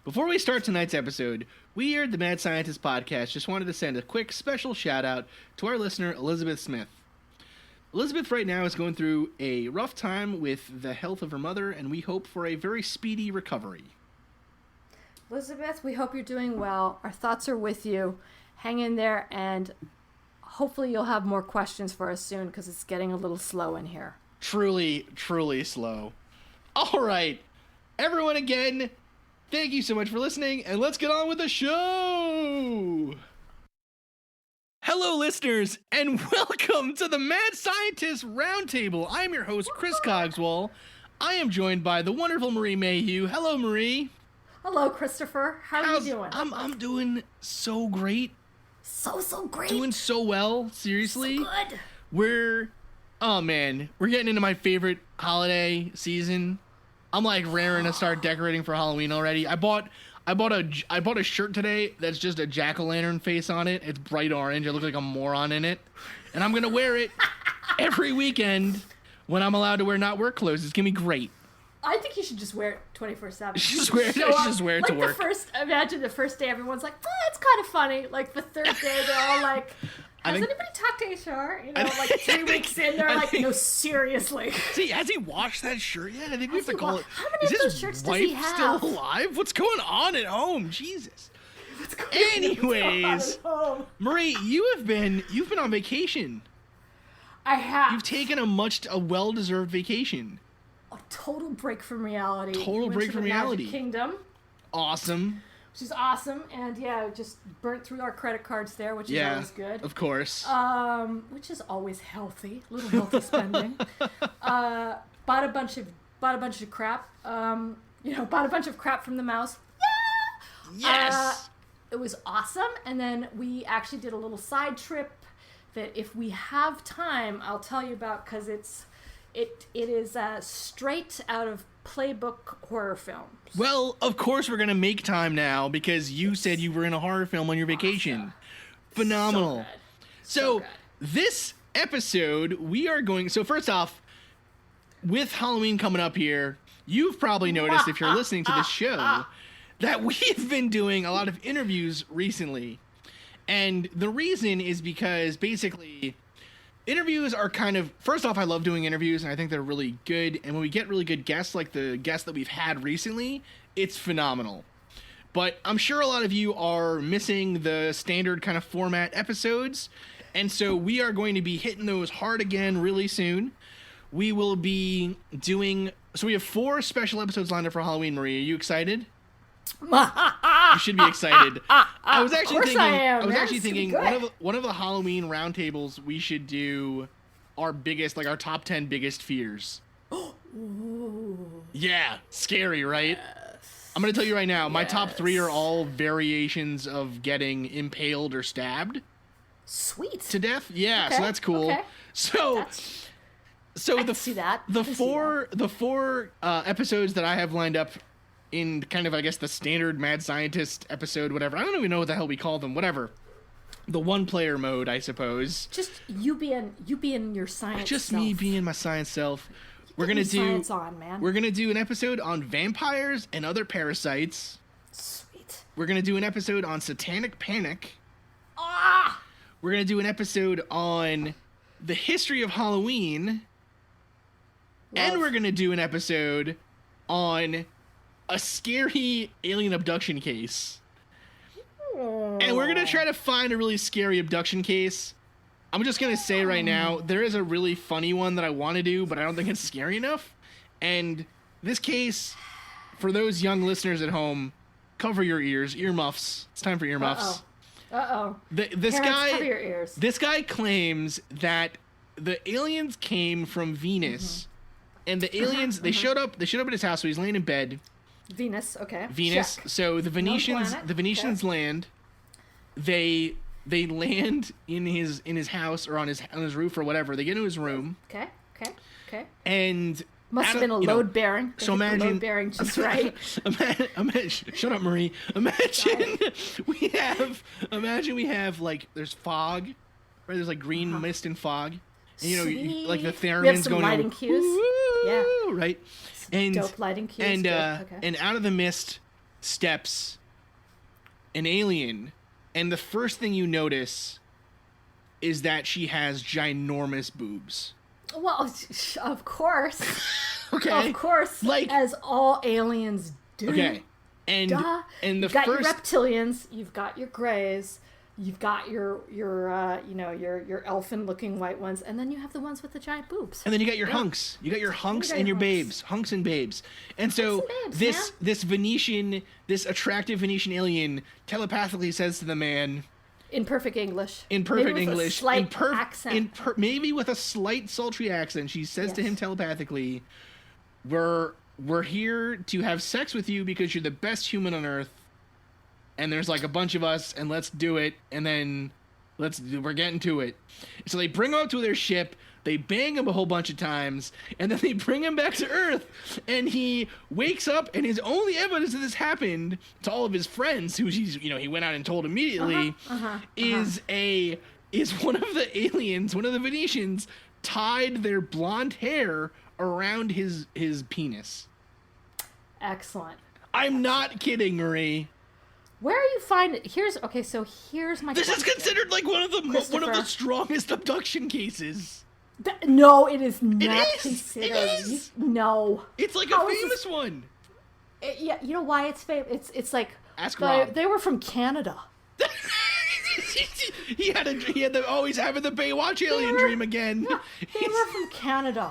Before we start tonight's episode, we here at the Mad Scientist Podcast just wanted to send a quick special shout out to our listener, Elizabeth Smith. Elizabeth right now is going through a rough time with the health of her mother, and we hope for a very speedy recovery. Elizabeth, we hope you're doing well. Our thoughts are with you. Hang in there, and hopefully you'll have more questions for us soon because it's getting a little slow in here. Truly, truly slow. All right, everyone again, thank you so much for listening, and let's get on with the show! Hello, listeners, and welcome to the Mad Scientist Roundtable. I am your host, Chris Cogswell. I am joined by the wonderful Marie Mayhew. Hello, Marie. Hello, Christopher. How are you doing? I'm doing so great. So great. Doing so well, seriously. So good. We're getting into my favorite holiday season. I'm like raring to start decorating for Halloween already. I bought a shirt today that's just a jack-o'-lantern face on it. It's bright orange. I look like a moron in it. And I'm going to wear it every weekend when I'm allowed to wear not work clothes. It's going to be great. I think you should just wear it 24/7. Just wear it to work. Imagine the first day everyone's like, oh, that's kind of funny. Like the third day they're all like, has anybody talked to HR? You know, like 3 weeks in, they're like, no, seriously. See, has he washed that shirt yet? I think we have to call it. How many of those shirts does he have? Still alive? What's going on at home? Jesus. Anyways, Marie, you've been on vacation. I have. You've taken a well-deserved vacation. A total break from reality. Total break from reality. Magic Kingdom. Awesome. Which is awesome, and yeah, just burnt through our credit cards there, which is always good. Of course. Which is always healthy, a little healthy spending. Bought a bunch of crap. Bought a bunch of crap from the mouse. Yeah. Yes. It was awesome, and then we actually did a little side trip that if we have time, I'll tell you about because it is straight out of playbook horror films. Well, of course we're going to make time now because you said you were in a horror film on your vacation. Awesome. Phenomenal. So good. This episode, so first off, with Halloween coming up here, you've probably noticed if you're listening to this show that we've been doing a lot of interviews recently. And the reason is because basically interviews are first off, I love doing interviews and I think they're really good. And when we get really good guests, like the guests that we've had recently, it's phenomenal. But I'm sure a lot of you are missing the standard kind of format episodes. And so we are going to be hitting those hard again really soon. We will be so we have 4 special episodes lined up for Halloween, Marie. Are you excited? You should be excited. I was actually thinking one of the Halloween roundtables we should do our top 10 biggest fears. Ooh. Yeah, scary, right? Yes. I'm gonna tell you right now, my top 3 are all variations of getting impaled or stabbed. Sweet. To death. Yeah, okay. So that's cool. Okay. So I can see that. The four episodes that I have lined up in kind of, I guess, the standard Mad Scientist episode, whatever. I don't even know what the hell we call them. Whatever. The one-player mode, I suppose. Just you being your science Just self. me being my science self. We're gonna do an episode on vampires and other parasites. Sweet. We're gonna do an episode on satanic panic. Ah! We're gonna do an episode on the history of Halloween. And we're gonna do an episode on a scary alien abduction case. And we're going to try to find a really scary abduction case. I'm just going to say right now, there is a really funny one that I want to do, but I don't think it's scary enough. And this case, for those young listeners at home, cover your ears, earmuffs. It's time for earmuffs. Uh-oh. Cover your ears. This guy claims that the aliens came from Venus. And the aliens, they showed up at his house, so he's laying in bed. Venus, okay. Venus. Check. So the Venetians land. They land in his house or on his roof or whatever. They get into his room. Okay. And must have been a load bearing. So imagine load bearing just right. Shut up, Marie. Imagine we have like there's fog, right? There's like green mist and fog. And, like the theremins we have some going lighting cues. Yeah. Right. Dope lighting cues. And out of the mist steps an alien, and the first thing you notice is that she has ginormous boobs. Well, of course. Okay. Of course. Like, as all aliens do. Okay. And Duh. and the You've got first your reptilians, you've got your greys, you've got your elfin-looking white ones, and then you have the ones with the giant boobs. and then you got your hunks. You got your hunks and your hunks. babes. Hunks and babes. And so Hunks and babes, this attractive Venetian alien telepathically says to the man In perfect English. in perfect Maybe with English, a slight accent. maybe with a slight sultry accent, she says to Yes. him telepathically, We're here to have sex with you because you're the best human on Earth, and there's like a bunch of us, and let's do it, and then we're getting to it. So they bring him up to their ship, they bang him a whole bunch of times, and then they bring him back to Earth, and he wakes up, and his only evidence that this happened to all of his friends, who he went out and told immediately, is one of the aliens, one of the Venetians, tied their blonde hair around his penis. Excellent. I'm not kidding, Marie. Where are you finding? Here's my. This question. is considered like one of the Christopher. strongest abduction cases. No, it is not is. considered. It is. No. It's like How a is famous this- one. Yeah, you know why it's famous? It's like Ask Rob. they were from Canada. he had the always having the Baywatch alien dream again. Yeah, they were from Canada.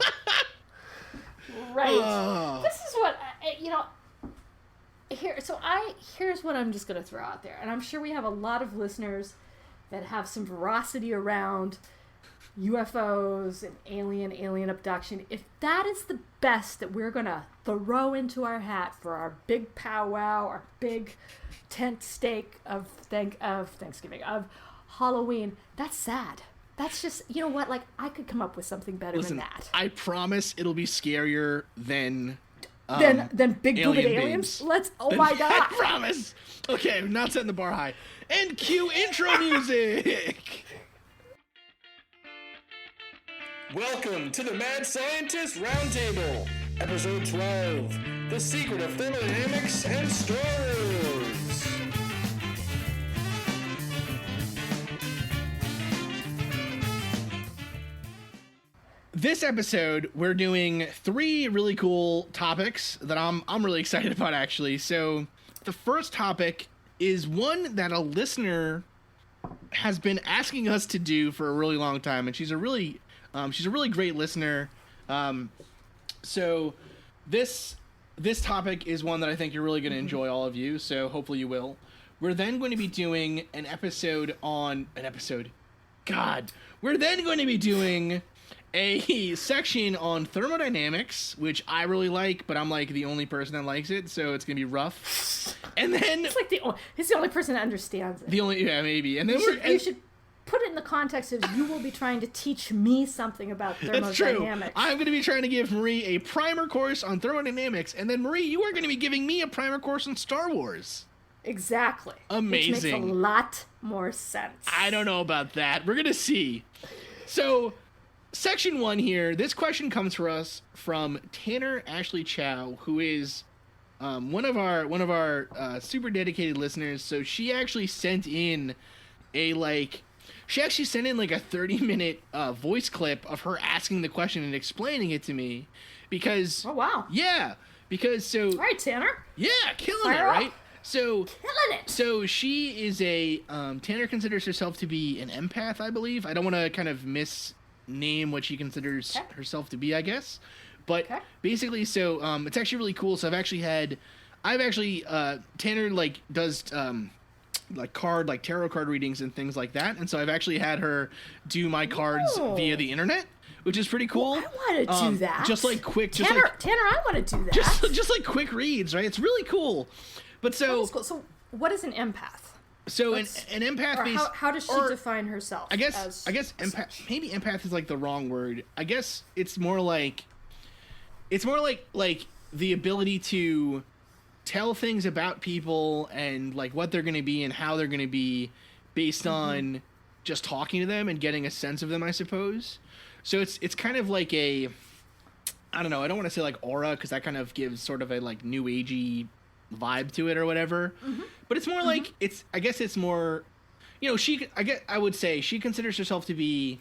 Right. Oh. This is what here's what I'm just gonna throw out there, and I'm sure we have a lot of listeners that have some veracity around UFOs and alien abduction. If that is the best that we're gonna throw into our hat for our big powwow, our big tent stake of Thanksgiving, of Halloween, that's sad. That's just, you know what, like, I could come up with something better Listen, than that. I promise it'll be scarier than Then big boobed alien aliens? babes. My God. I promise. Okay, I'm not setting the bar high. And cue intro music. Welcome to the Mad Scientist Roundtable, Episode 12, The Secret of Thermodynamics and Star Wars. This episode, we're doing 3 really cool topics that I'm really excited about, actually. So, the first topic is one that a listener has been asking us to do for a really long time, and she's a really great listener. So, this topic is one that I think you're really going to enjoy, all of you. So, hopefully, you will. We're then going to be doing We're then going to be doing a section on thermodynamics, which I really like, but I'm like the only person that likes it, so it's gonna be rough. And then He's the only person that understands it. maybe. And then You should put it in the context of you will be trying to teach me something about that's true. thermodynamics. I'm going to be trying to give Marie a primer course on thermodynamics, and then Marie, you are going to be giving me a primer course on Star Wars. Exactly. Amazing. Which makes a lot more sense. I don't know about that. We're going to see. So, section 1 here. This question comes for us from Tanner Ashley Chow, who is one of our super dedicated listeners. So she actually sent in like a 30-minute voice clip of her asking the question and explaining it to me, because Oh, wow. so All right, Tanner. yeah, killing Fire it, up. right? So Killing it. So she is Tanner considers herself to be an empath, I believe. I don't want to kind of misname what she considers herself to be, I guess. But basically, so it's actually really cool. So Tanner does tarot card readings and things like that. And so I've actually had her do my cards via the internet, which is pretty cool. I want to do that. Just like quick, Tanner, I want to do that. just like quick reads, right? It's really cool. But so, Cool. So, what is an empath? So an empath, or how does she define herself? I guess empath. Maybe empath is like the wrong word. I guess it's more like the ability to tell things about people and like what they're going to be and how they're going to be based on just talking to them and getting a sense of them, I suppose. So it's kind of like I don't know. I don't want to say like aura, because that kind of gives sort of a like new agey vibe to it or whatever. But it's more like I guess it's more, you know, I would say she considers herself to be,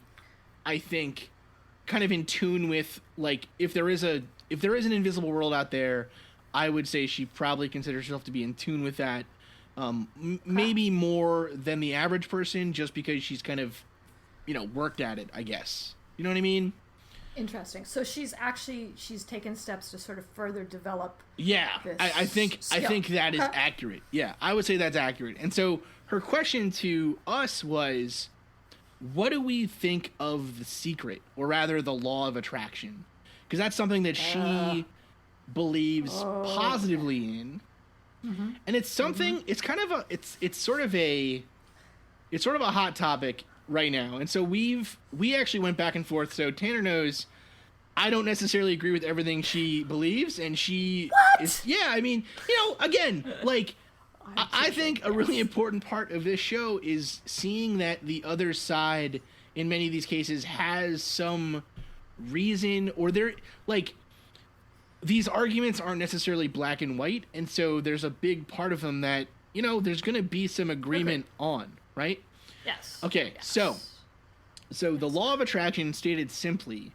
I think, kind of in tune with, like, if there is an invisible world out there, I would say she probably considers herself to be in tune with that, maybe more than the average person, just because she's kind of, you know, worked at it, I guess. You know what I mean? Interesting. So she's taken steps to sort of further develop. Yeah, I think that is Okay. accurate. Yeah, I would say that's accurate. And so her question to us was, what do we think of The Secret, or rather the law of attraction? Because that's something that she believes positively in. And it's something, it's kind of it's sort of a hot topic right now. And so we actually went back and forth. So Tanner knows I don't necessarily agree with everything she believes, and she is, yeah, I mean, you know, again, like, I think a really important part of this show is seeing that the other side, in many of these cases, has some reason, or they're, like, these arguments aren't necessarily black and white, and so there's a big part of them that, you know, there's going to be some agreement on, right? Yes. Okay, Yes. so the law of attraction, stated simply,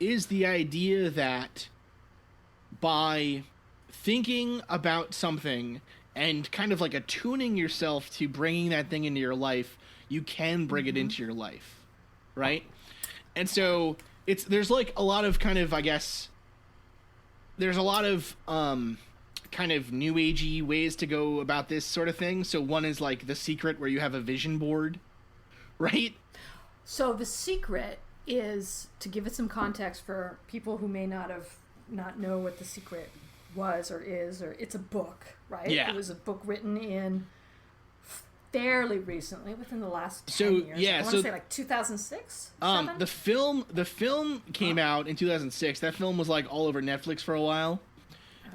is the idea that by thinking about something and kind of like attuning yourself to bringing that thing into your life, you can bring it into your life, right? And so there's like a lot of kind of, I guess, there's a lot of kind of new agey ways to go about this sort of thing. So one is like The Secret, where you have a vision board, right? So The Secret is, to give it some context for people who may not know what The Secret was or is, or it's a book, right? Yeah. It was a book written in fairly recently, within the last 10 So, years. yeah, I want so- to say like 2006? The film came out in 2006. That film was like all over Netflix for a while.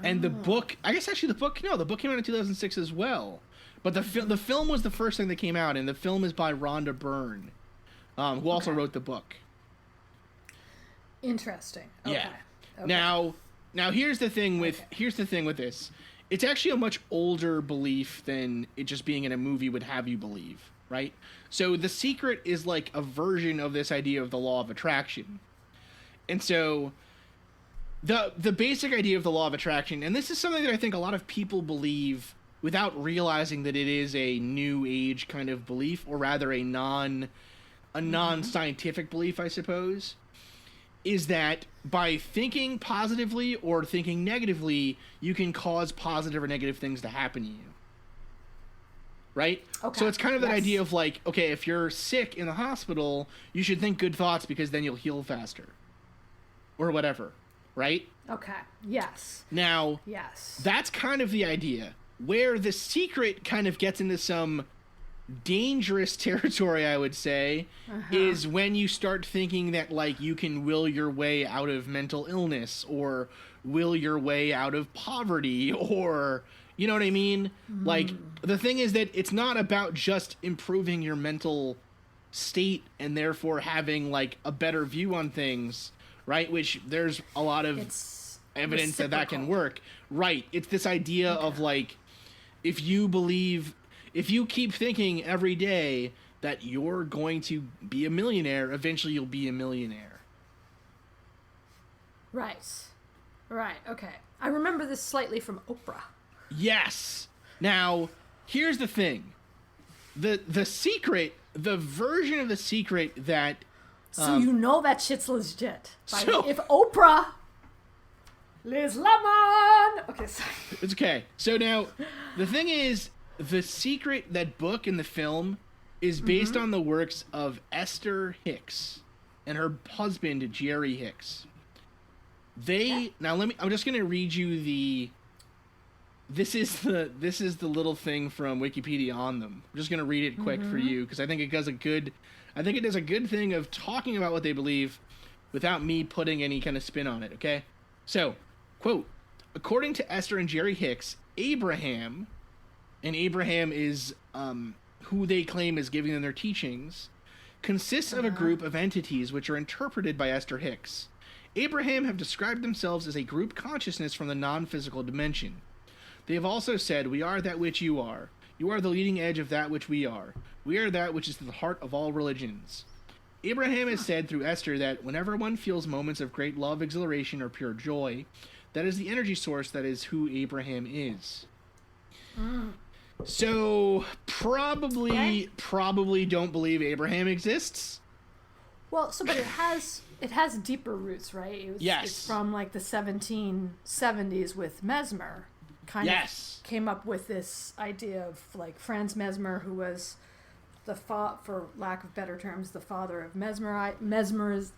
And the book, I guess actually the book came out in 2006 as well. But the film was the first thing that came out, and the film is by Rhonda Byrne, who also wrote the book. Interesting. Okay. Yeah. Okay. Now here's the thing with this. It's actually a much older belief than it just being in a movie would have you believe, right? So The Secret is like a version of this idea of the law of attraction. And so the basic idea of the law of attraction, and this is something that I think a lot of people believe without realizing that it is a new age kind of belief, or rather a non-scientific belief, I suppose, is that by thinking positively or thinking negatively, you can cause positive or negative things to happen to you. Right? Okay. So it's kind of that Yes. idea of like, okay, if you're sick in the hospital, you should think good thoughts because then you'll heal faster. Or whatever. Right? Okay. Yes. Now, Yes. that's kind of the idea. Where The Secret kind of gets into some dangerous territory, I would say, is when you start thinking that, like, you can will your way out of mental illness, or will your way out of poverty, or, you know what I mean? Like, the thing is that it's not about just improving your mental state and therefore having, like, a better view on things, right? Which there's a lot of It's evidence that can reciprocal. work. Right. It's this idea of, like, if you keep thinking every day that you're going to be a millionaire, eventually you'll be a millionaire. Right. Right. Okay. I remember this slightly from Oprah. Yes. Now, here's the thing. The Secret, the version of The Secret that So you know that shit's legit. so- If Oprah, Liz Lemon. Okay, sorry. it's okay. So now, the thing is, The Secret, that book and the film, is based on the works of Esther Hicks and her husband, Jerry Hicks. I'm just going to read you this is the little thing from Wikipedia on them. I'm just going to read it quick for you, because I think it does a good thing of talking about what they believe without me putting any kind of spin on it, okay? So, quote, according to Esther and Jerry Hicks, Abraham is who they claim is giving them their teachings, consists of a group of entities which are interpreted by Esther Hicks. Abraham have described themselves as a group consciousness from the non-physical dimension. They have also said, we are that which you are. You are the leading edge of that which we are. We are that which is the heart of all religions. Abraham has said through Esther that whenever one feels moments of great love, exhilaration, or pure joy, that is the energy source that is who Abraham is. So, probably don't believe Abraham exists. Well, but it has deeper roots, right? Yes. It's from like the 1770s with Mesmer. Kind of came up with this idea of like Franz Mesmer, who was for lack of better terms, the father of mesmerization.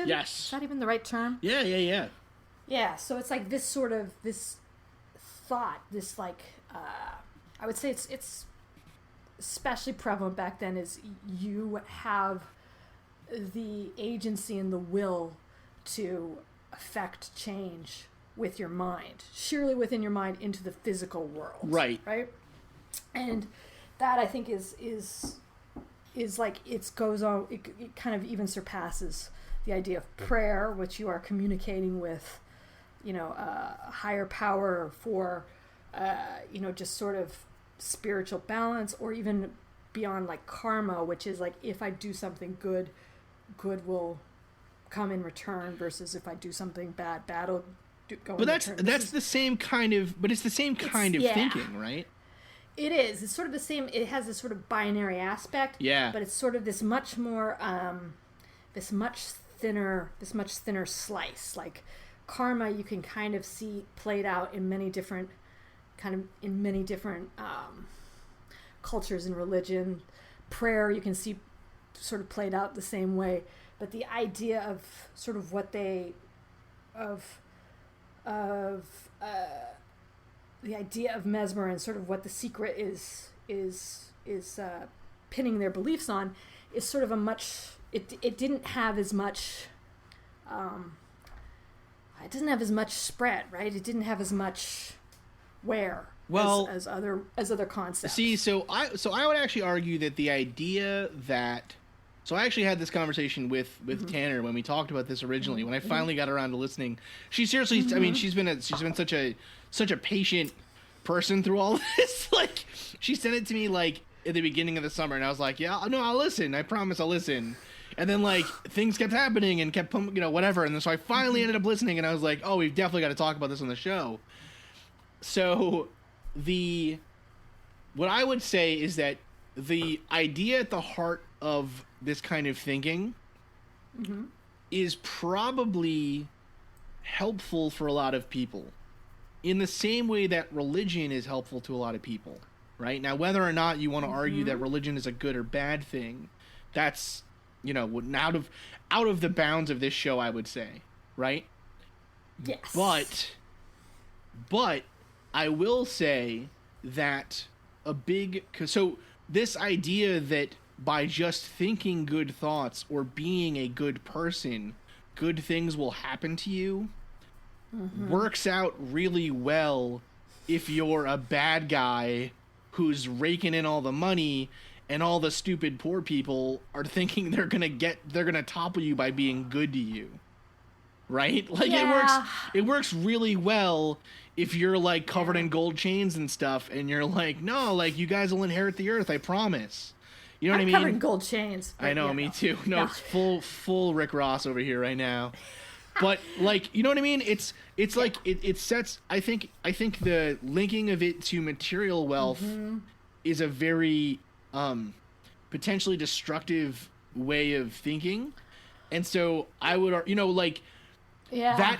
Yes. Is that even the right term? Yeah. Yeah, so it's like this sort of, this thought, this like, I would say it's especially prevalent back then, is you have the agency and the will to affect change with your mind, surely within your mind, into the physical world. Right. And that, I think, is like, it goes on, it kind of even surpasses the idea of prayer, which you are communicating with, a higher power for, just sort of spiritual balance, or even beyond like karma, which is like, if I do something good will come in return, versus if I do something bad will go in return. But that's the same kind of, but it's the same kind of thinking, right? It is. It's sort of the same. It has this sort of binary aspect. Yeah. But it's sort of this much more, this much thinner slice. Like karma, you can kind of see played out in many different, cultures and religion. Prayer, you can see sort of played out the same way. But the idea of sort of what they, the idea of Mesmer and sort of what the secret is pinning their beliefs on, is sort of a much, it didn't have as much, it doesn't have as much spread, right? It didn't have as much as other concepts. See, so I would actually argue that the idea that, so I actually had this conversation with Tanner when we talked about this originally, when I finally got around to listening. She seriously, I mean, she's been such a patient person through all of this. Like, she sent it to me like at the beginning of the summer, and I was like, yeah, no, I'll listen. I promise I'll listen. And then like things kept happening and kept, whatever. And then so I finally ended up listening, and I was like, oh, we've definitely got to talk about this on the show. So what I would say is that the idea at the heart of this kind of thinking is probably helpful for a lot of people, in the same way that religion is helpful to a lot of people, right? Now, whether or not you want to argue that religion is a good or bad thing, that's, out of the bounds of this show, I would say, right? Yes. But I will say that so this idea that by just thinking good thoughts or being a good person, good things will happen to you, works out really well if you're a bad guy who's raking in all the money, and all the stupid poor people are thinking they're gonna topple you by being good to you, right? Like, it works really well if you're like covered in gold chains and stuff, and you're like, no, like, you guys will inherit the earth, I promise. You know what I mean? I'm covered in gold chains. I know, me too. No, it's full Rick Ross over here right now. But like, you know what I mean? It's like it sets. I think the linking of it to material wealth is a very potentially destructive way of thinking, and so I would, that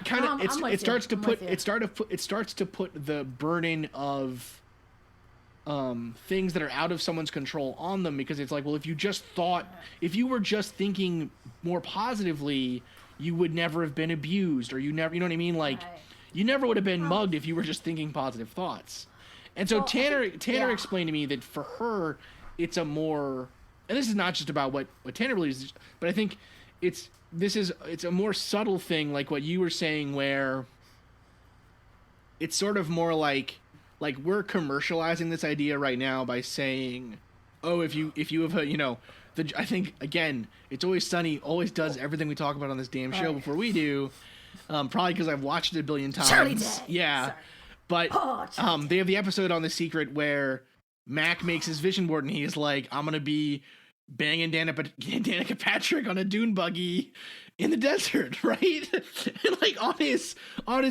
kind of it starts to put the burden of things that are out of someone's control on them, because it's like, well, if you were just thinking more positively, you would never have been abused, or you know what I mean? Like, you never would have been mugged if you were just thinking positive thoughts. And so Tanner explained to me that for her, it's a more, and this is not just about what Tanner believes, but I think it's a more subtle thing, like what you were saying, where it's sort of more like we're commercializing this idea right now by saying, oh, if you have a, I think, again, It's Always Sunny always does everything we talk about on this damn show before we do, probably because I've watched it a billion times. Charlie Day. Yeah. Sorry. But Oh, they have the episode on The Secret where Mac makes his vision board and he's like, I'm gonna be banging Danica Patrick on a dune buggy in the desert, right? And like on his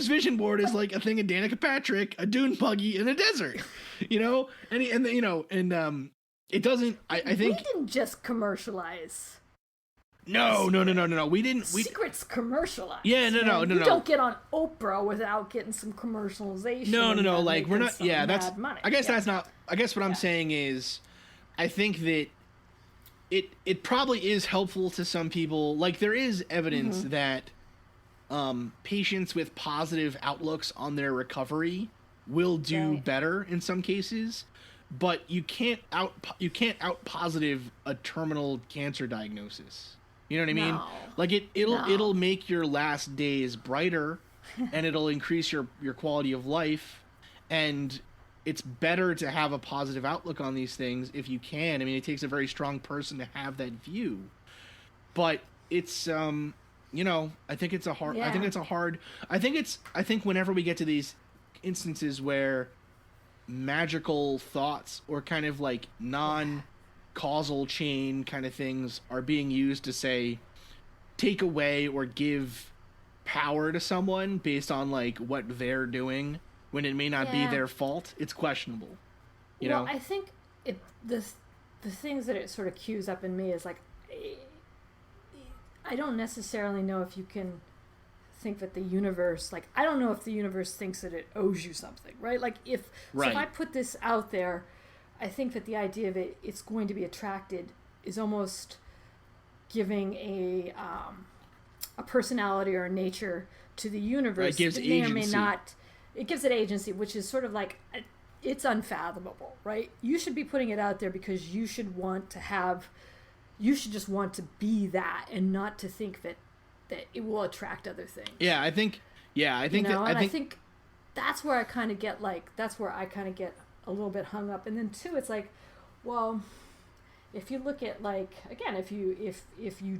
vision board is like a thing of Danica Patrick, a dune buggy in a desert, you know? And it doesn't. I think we didn't just commercialize. no. We didn't. Secret's commercialized. Yeah, no. You don't get on Oprah without getting some commercialization. No. Like we're not. Yeah, that's. Money. I guess that's not. I guess what I'm saying is, I think that it probably is helpful to some people. Like there is evidence that patients with positive outlooks on their recovery will do better in some cases, but you can't out positive a terminal cancer diagnosis. You know what I mean? No. Like it'll make your last days brighter and it'll increase your quality of life, and it's better to have a positive outlook on these things if you can. I mean, it takes a very strong person to have that view, but it's I think it's a hard. Yeah. I think whenever we get to these instances where magical thoughts or kind of like non-causal chain kind of things are being used to say take away or give power to someone based on like what they're doing when it may not be their fault, it's questionable. You know? I think the things that it sort of cues up in me is like, I don't necessarily know if you can think that the universe, like, I don't know if the universe thinks that it owes you something, right? Like so if I put this out there, I think that the idea of it's going to be attracted is almost giving a personality or a nature to the universe. It gives that agency. May or may not. It gives it agency, which is sort of like, it's unfathomable, right? You should be putting it out there because you should just want to be that and not to think that it will attract other things. I think I think that's where I kind of get a little bit hung up. And then too, it's like, well, if you look at like, again, if you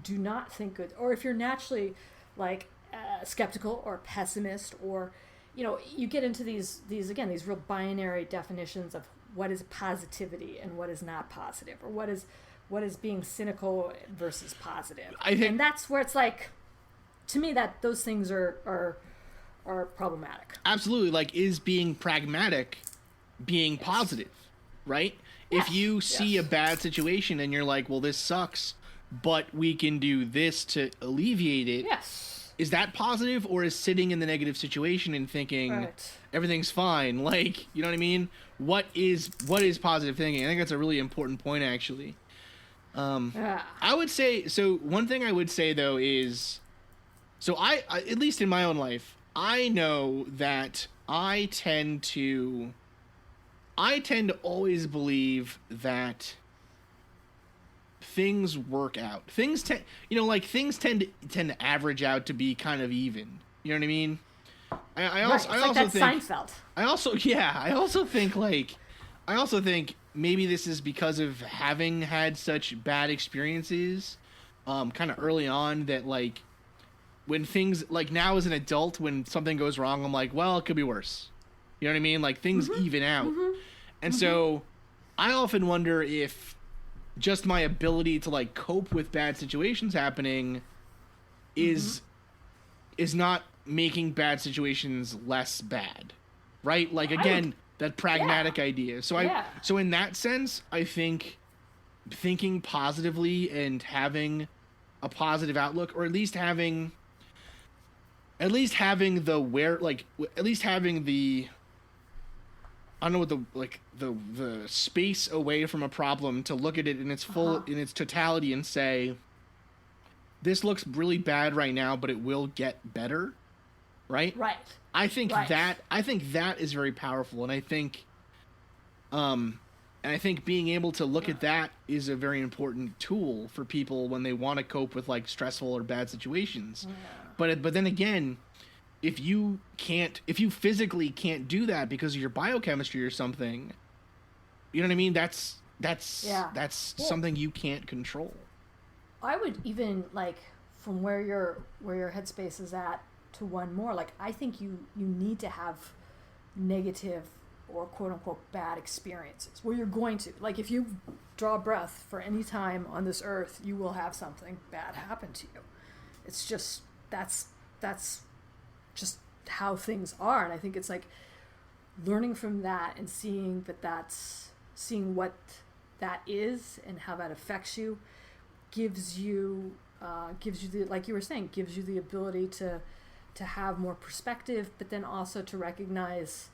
do not think good, or if you're naturally like skeptical or pessimist, or you get into these real binary definitions of what is positivity and what is not positive, or what is being cynical versus positive. And that's where it's like, to me, that those things are problematic. Absolutely. Like, is being pragmatic being positive, right? Yes. If you see a bad situation and you're like, well, this sucks, but we can do this to alleviate it. Yes. Is that positive, or is sitting in the negative situation and thinking everything's fine? Like, you know what I mean? What is positive thinking? I think that's a really important point, actually. I would say, so one thing I would say though is, so I at least in my own life, I know that I tend to always believe that things work out. Things tend to average out to be kind of even. You know what I mean? I also think maybe this is because of having had such bad experiences kind of early on, that like when things, like now as an adult, when something goes wrong, I'm like, well, it could be worse. You know what I mean? Like things even out. And so I often wonder if just my ability to like cope with bad situations happening is not making bad situations less bad, right? Like again, that pragmatic idea. So in that sense, I think thinking positively and having a positive outlook, or at least having the I don't know what the space away from a problem to look at it in its in its totality and say, this looks really bad right now, but it will get better, right? Right. I think that is very powerful, and I think being able to look at that is a very important tool for people when they want to cope with like stressful or bad situations. Yeah. But then again, if you physically can't do that because of your biochemistry or something, you know what I mean? That's something you can't control. I would even, like, from where your headspace is at to one more, like, I think you need to have negative or quote unquote bad experiences where you're going to, like, if you draw breath for any time on this earth, you will have something bad happen to you. It's just, that's just how things are. And I think it's like learning from that and seeing what that is and how that affects you gives you the, like you were saying, gives you the ability to have more perspective, but then also to recognize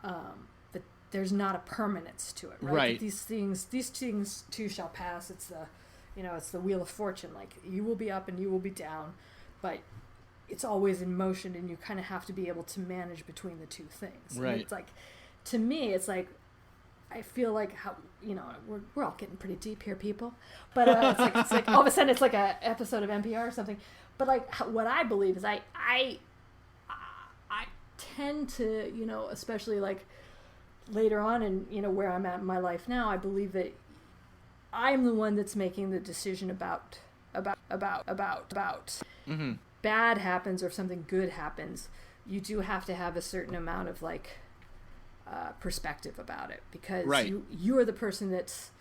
that there's not a permanence to it, right? That these things too shall pass. It's the wheel of fortune. Like, you will be up and you will be down, but it's always in motion, and you kind of have to be able to manage between the two things. Right. And it's like, to me, it's like, I feel like how, we're all getting pretty deep here, people. But it's like all of a sudden it's like a episode of NPR or something. But like what I believe is I tend to, especially like later on and where I'm at in my life now, I believe that I'm the one that's making the decision about Mm-hmm. bad happens or if something good happens. You do have to have a certain amount of like perspective about it, because you are the person that's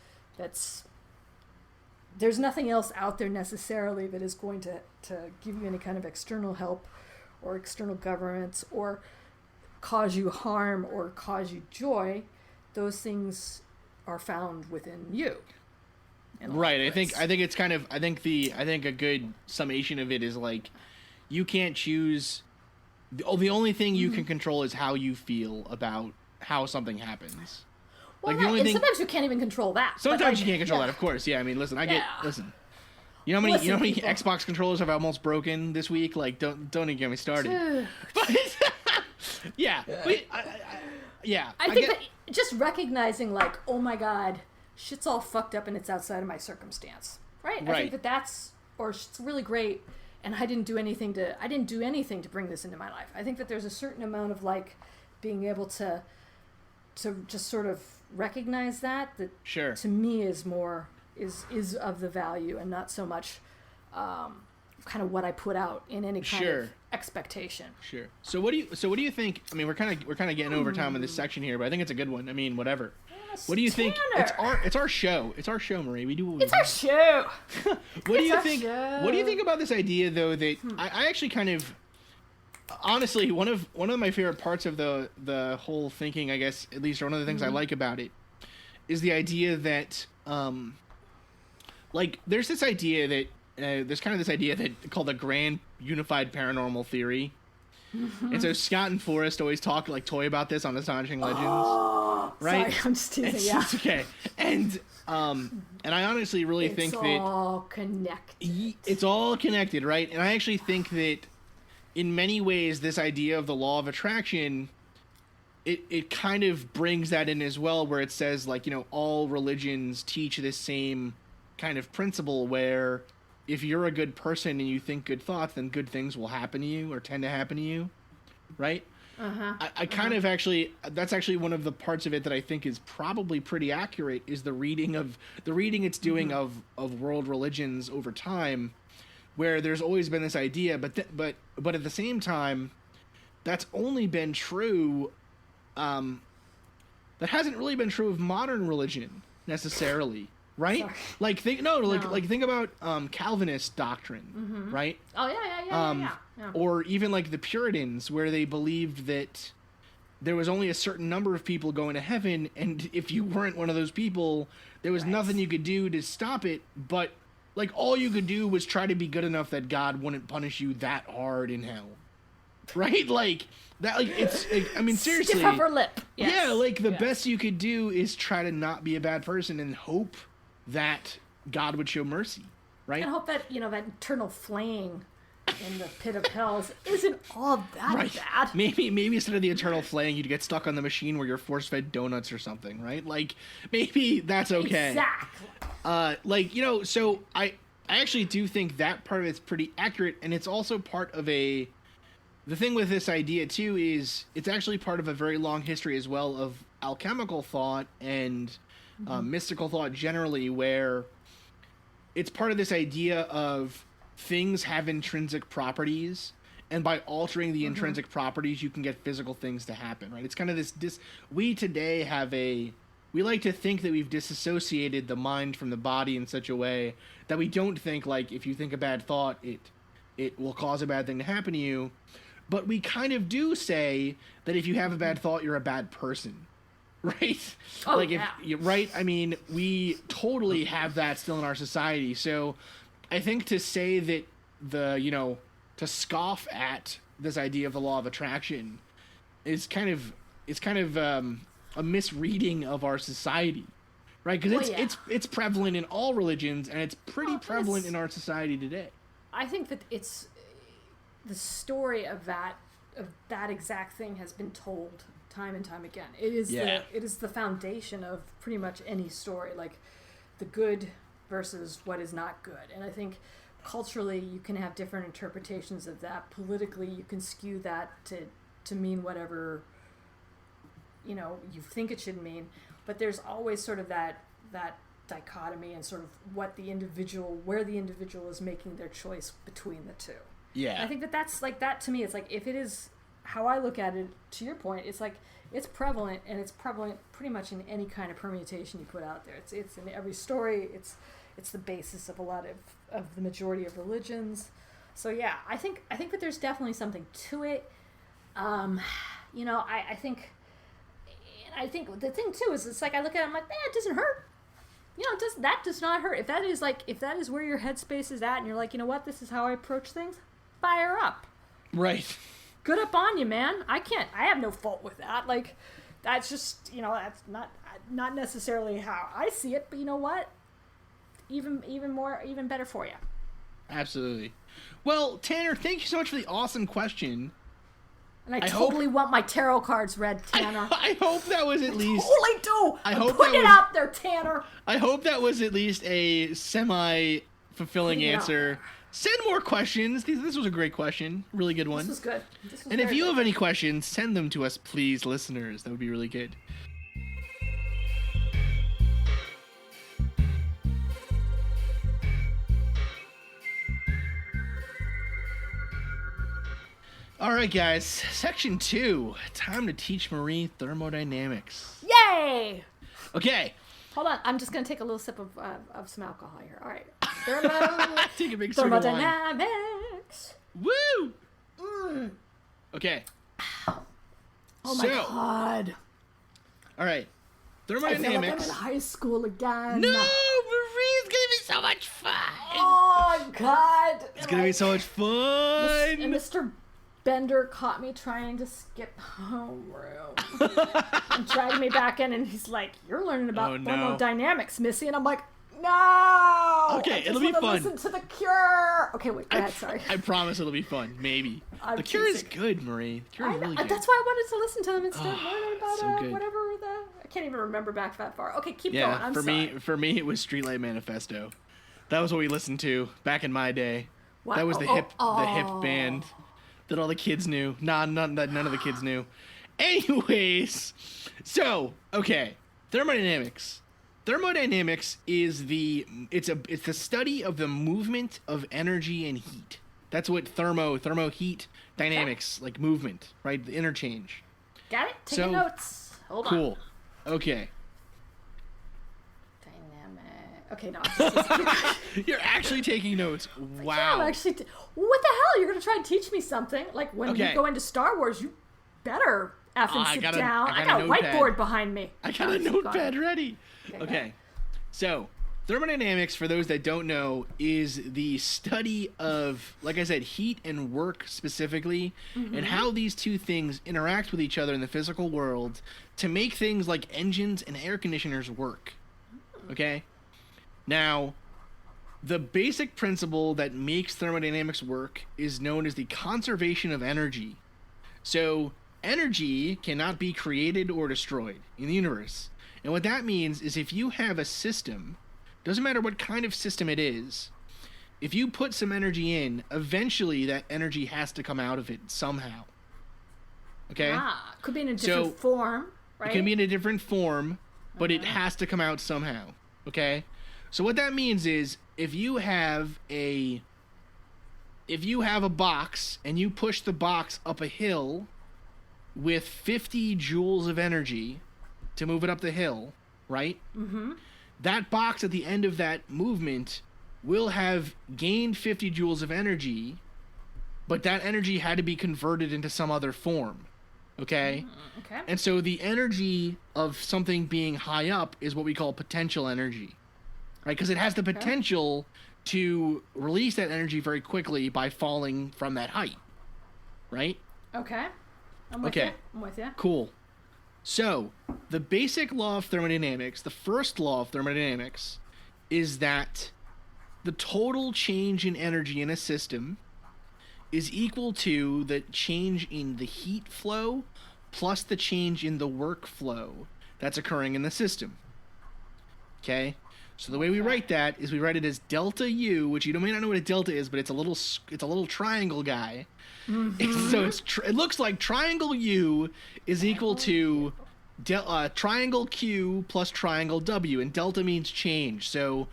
there's nothing else out there necessarily that is going to give you any kind of external help or external governments or cause you harm or cause you joy. Those things are found within you. Right. I think it's kind of, I think a good summation of it is like, you can't choose. The only thing you can control is how you feel about how something happens. Well, like the only thing, sometimes you can't even control that. Sometimes you can't control that, of course. Yeah, I mean, listen, listen. You know how many Xbox controllers have almost broken this week? Like, don't even get me started. But, yeah. But, I think that just recognizing, like, oh my God, shit's all fucked up and it's outside of my circumstance, right? I think that's, or it's really great, and I didn't do anything to bring this into my life. I think that there's a certain amount of like being able to just sort of recognize that sure. To me is more is of the value, and not so much kind of what I put out in any kind of expectation. Sure. So what do you think? I mean, we're kind of getting over time in this section here, but I think it's a good one. I mean, whatever. Yes, what do you think? It's our show. It's our show, Marie. We do what we do. Our show. What do you think? What do you think about this idea, though, that I actually kind of, honestly, one of my favorite parts of the whole thinking, I guess, at least, or one of the things I like about it, is the idea that like there's this idea that called the grand unified paranormal theory. And so Scott and Forrest always talk like toy about this on Astonishing Legends. Right? Sorry, I'm just teasing. It's okay. And I honestly really think that it's all connected. It's all connected, right? And I actually think that in many ways this idea of the law of attraction, it kind of brings that in as well, where it says, like, all religions teach this same kind of principle where if you're a good person and you think good thoughts, then good things will happen to you or tend to happen to you, right? I kind of actually, that's actually one of the parts of it that I think is probably pretty accurate, is the reading it's doing of world religions over time, where there's always been this idea, but at the same time, that's only been true. That hasn't really been true of modern religion necessarily. Right? Sorry. Like think about Calvinist doctrine, right? Oh yeah. Or even like the Puritans, where they believed that there was only a certain number of people going to heaven, and if you weren't one of those people, there was nothing you could do to stop it. But like all you could do was try to be good enough that God wouldn't punish you that hard in hell, right? Like that. Like I mean, seriously. Stiff upper lip. Yes. Yeah, like the best you could do is try to not be a bad person and hope that God would show mercy, right? And hope that, that eternal flaying in the pit of hell isn't all that bad. Maybe instead of the eternal flaying, you'd get stuck on the machine where you're force-fed donuts or something, right? Like, maybe that's okay. Exactly. So I actually do think that part of it's pretty accurate, and it's also part of the thing with this idea, too, is it's actually part of a very long history as well of alchemical thought and mystical thought generally, where it's part of this idea of things have intrinsic properties, and by altering the intrinsic properties, you can get physical things to happen, right? It's kind of this we today have we like to think that we've disassociated the mind from the body in such a way that we don't think, like, if you think a bad thought, it will cause a bad thing to happen to you. But we kind of do say that if you have a bad thought, you're a bad person, right? Oh, like, yeah. Right? I mean, we totally have that still in our society. So I think to say that to scoff at this idea of the law of attraction is kind of a misreading of our society, right? Because it's prevalent in all religions, and it's pretty prevalent in our society today. I think that it's the story of that exact thing has been told time and time again. It is the foundation of pretty much any story, like the good versus what is not good. And I think culturally you can have different interpretations of that. Politically, you can skew that to mean whatever you think it should mean, but there's always sort of that dichotomy and sort of where the individual is making their choice between the two. Yeah. And I think that's like that to me. It's like, if it is how I look at it, to your point, it's like it's prevalent, and it's prevalent pretty much in any kind of permutation you put out there. It's in every story. It's the basis of a lot of the majority of religions. So yeah, I think that there's definitely something to it. I think the thing too is, it's like, I look at it, I'm like, it doesn't hurt. That does not hurt. If that is where your headspace is at, and you're like, you know what, this is how I approach things, fire up. Right. Good up on you, man. I have no fault with that. Like, that's just, that's not necessarily how I see it, but you know what? Even better for you. Absolutely. Well, Tanner, thank you so much for the awesome question. And I totally want my tarot cards read, Tanner. I hope that was at least... Totally do! I'm putting it out there, Tanner! I hope that was at least a semi-fulfilling answer. Send more questions. This was a great question. Really good one. This was good. And if you have any questions, send them to us, please, listeners. That would be really good. All right, guys. Section 2. Time to teach Marie thermodynamics. Yay! Okay. Hold on. I'm just going to take a little sip of some alcohol here. All right. Take a big sip of wine. Thermodynamics. Woo! Mm. Okay. Oh, my God. All right. Thermodynamics. I feel like I'm in high school again. No! Marie's going to be so much fun. Oh, God. It's going to be so much fun. And Mr. Bender caught me trying to skip homeroom and dragged me back in, and he's like, "You're learning about thermodynamics, Missy," and I'm like, "No." Okay, it'll be fun. Listen to The Cure. Okay, wait. Go ahead. Sorry. I promise it'll be fun. Maybe. The Cure is good, Marie. The Cure is really good. That's why I wanted to listen to them instead of learning about so whatever I can't even remember back that far. Okay, keep going. Yeah, for me, it was Streetlight Manifesto. That was what we listened to back in my day. What? That was the hip band that all the kids knew. None of the kids knew. Anyways, so okay, thermodynamics. Thermodynamics is it's the study of the movement of energy and heat. That's what thermo heat dynamics, like movement, right? The interchange. Got it? Taking notes. Hold on. Cool. Okay. Okay, no. You're actually taking notes. Wow. Yeah, I'm actually. What the hell? You're gonna try and teach me something? Like when you go into Star Wars, you better effing sit down. I got a whiteboard behind me. I got a notepad ready. Okay. So, thermodynamics, for those that don't know, is the study of, like I said, heat and work specifically, and how these two things interact with each other in the physical world to make things like engines and air conditioners work. Okay? Now, the basic principle that makes thermodynamics work is known as the conservation of energy. So, energy cannot be created or destroyed in the universe. And what that means is if you have a system, doesn't matter what kind of system it is, if you put some energy in, eventually that energy has to come out of it somehow. Okay? Could be in a different form, right? It can be in a different form, but it has to come out somehow. Okay? So what that means is if you have a if you have a box and you push the box up a hill with 50 joules of energy to move it up the hill, right? Mm-hmm. That box at the end of that movement will have gained 50 joules of energy, but that energy had to be converted into some other form. Okay? Okay. And so the energy of something being high up is what we call potential energy. Right? Because it has the potential to release that energy very quickly by falling from that height. Right? Okay. I'm with you. Cool. So, the basic law of thermodynamics, the first law of thermodynamics, is that the total change in energy in a system is equal to the change in the heat flow plus the change in the work flow that's occurring in the system. Okay? So the way we write that is we write it as delta U, which you may not know what a delta is, but it's a little triangle guy. Mm-hmm. So it looks like triangle U is equal to triangle Q plus triangle W, and delta means change. So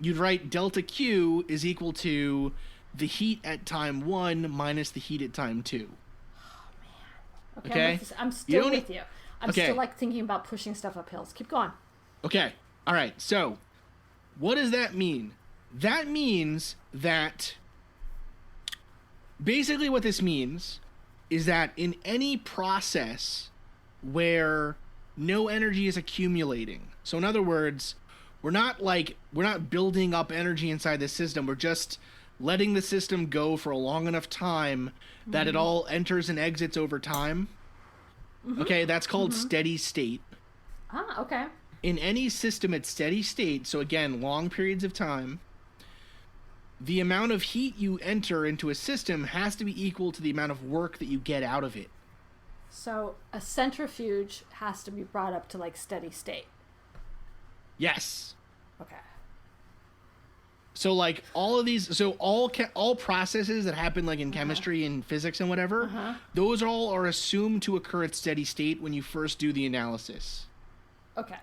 you'd write delta Q is equal to the heat at time 1 minus the heat at time 2. Oh, man. Okay? I'm still with you. I'm still like thinking about pushing stuff up hills. Keep going. Okay. All right. So what does that mean? That means that basically what this means is that in any process where no energy is accumulating, so in other words, we're not building up energy inside the system, we're just letting the system go for a long enough time that it all enters and exits over time. Okay, that's called steady state. Ah, okay. In any system at steady state, so again, long periods of time, the amount of heat you enter into a system has to be equal to the amount of work that you get out of it. So a centrifuge has to be brought up to like steady state. Yes. Okay. So like all of these, so all processes that happen like in chemistry and physics and whatever, those all are assumed to occur at steady state when you first do the analysis. Okay.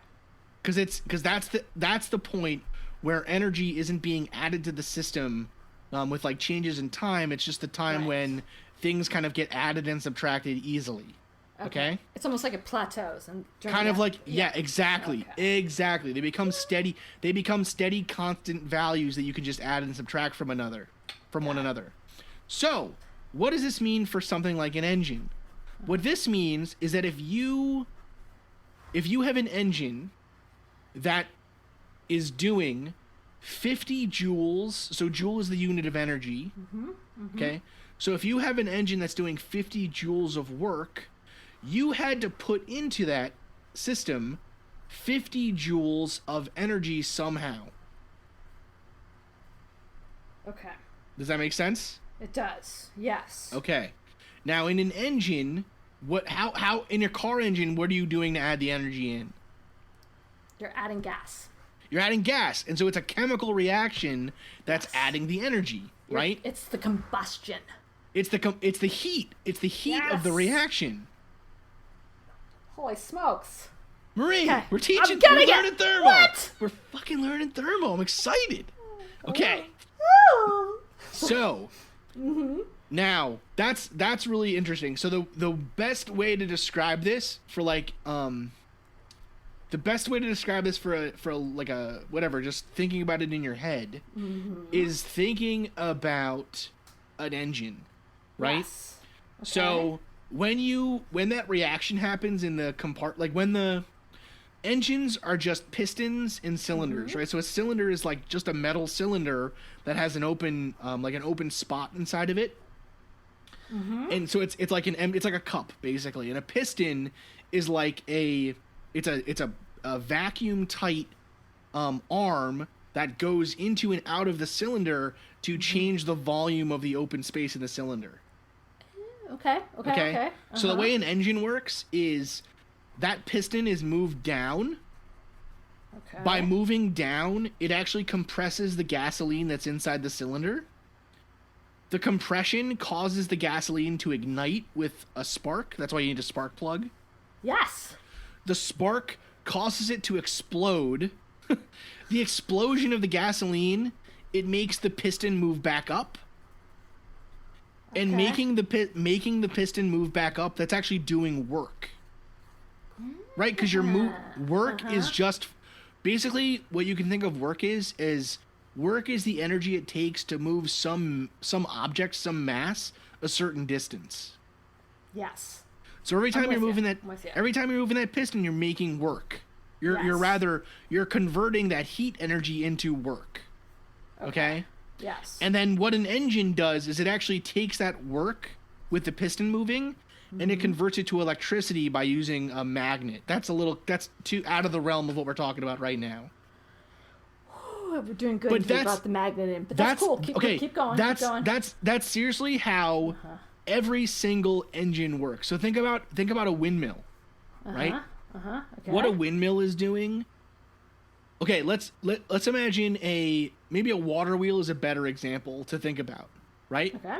Because that's the point where energy isn't being added to the system with like changes in time. It's just the time when things kind of get added and subtracted easily. Okay? It's almost like it plateaus and kind of like exactly. Exactly. They become steady constant values that you can just add and subtract from one another. So, what does this mean for something like an engine? What this means is that if you have an engine that is doing 50 joules, so joule is the unit of energy. Okay? So if you have an engine that's doing 50 joules of work, you had to put into that system 50 joules of energy somehow. Okay. Does that make sense? It does. Yes. Okay. Now in an engine, how in your car engine, what are you doing to add the energy in? You're adding gas. You're adding gas, and so it's a chemical reaction that's adding the energy, right? It's the combustion. It's the heat. It's the heat of the reaction. Holy smokes. Marie, Okay. we're teaching. We're learning thermo. What? We're fucking learning thermo. I'm excited. Okay. So, now that's really interesting. So the best way to describe this for like whatever, just thinking about it in your head, is thinking about an engine, right? Yes. Okay. So when that reaction happens in the like when the engines are just pistons and cylinders, right? So a cylinder is like just a metal cylinder that has an open spot inside of it. And so it's like a cup basically, and a piston is like it's a vacuum tight arm that goes into and out of the cylinder to change the volume of the open space in the cylinder. Okay. So the way an engine works is that piston is moved down. Okay. By moving down, it actually compresses the gasoline that's inside the cylinder. The compression causes the gasoline to ignite with a spark. That's why you need a spark plug. Yes. The spark causes it to explode. The explosion of the gasoline it makes the piston move back up. And Okay. making the piston move back up, that's actually doing work. Right? Because your work is just basically what you can think of work is work is the energy it takes to move some object, some mass, a certain distance. Yes. So every time with you're moving you. that I'm with you. every time you're moving that piston, you're making work. You're converting that heat energy into work. Okay? Yes. And then what an engine does is it actually takes that work with the piston moving and it converts it to electricity by using a magnet. That's too out of the realm of what we're talking about right now. Ooh, we're doing good But until we that's- brought the magnet in. But that's cool. Keep going. Keep going. That's seriously how every single engine works. So think about a windmill, right? Okay. What a windmill is doing. Okay, let's imagine maybe a water wheel is a better example to think about, right? Okay.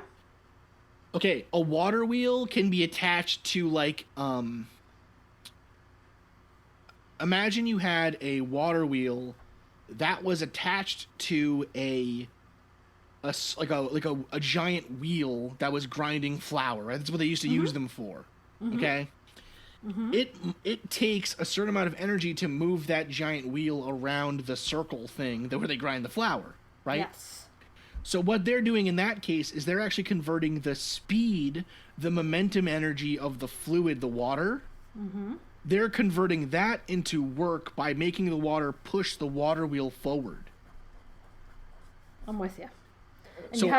Okay, a water wheel can be attached to imagine you had a water wheel that was attached to a giant wheel that was grinding flour, right? That's what they used to use them for. Okay? It takes a certain amount of energy to move that giant wheel around the circle thing where they grind the flour, right? Yes. So what they're doing in that case is they're actually converting the speed, the momentum energy of the fluid, the water. They're converting that into work by making the water push the water wheel forward. I'm with you. And So you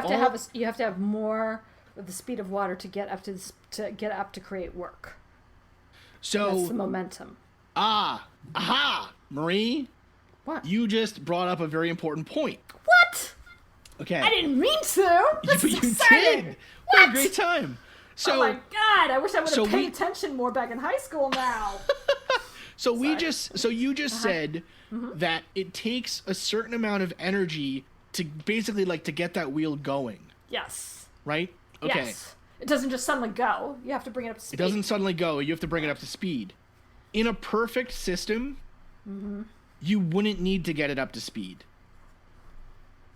have to have more of the speed of water to get up to create work. That's the So momentum. Marie, What? you just brought up a very important point. What? Okay. I didn't mean to. That's But you exciting. did. What? What a great time. So Oh my god! I wish I would have so paid we- attention more back in high school. Now. you just said that it takes a certain amount of energy to basically to get that wheel going, Yes. right? Okay. Yes. It doesn't just suddenly go. You have to bring it up to speed. It doesn't suddenly go. You have to bring it up to speed. In a perfect system, you wouldn't need to get it up to speed.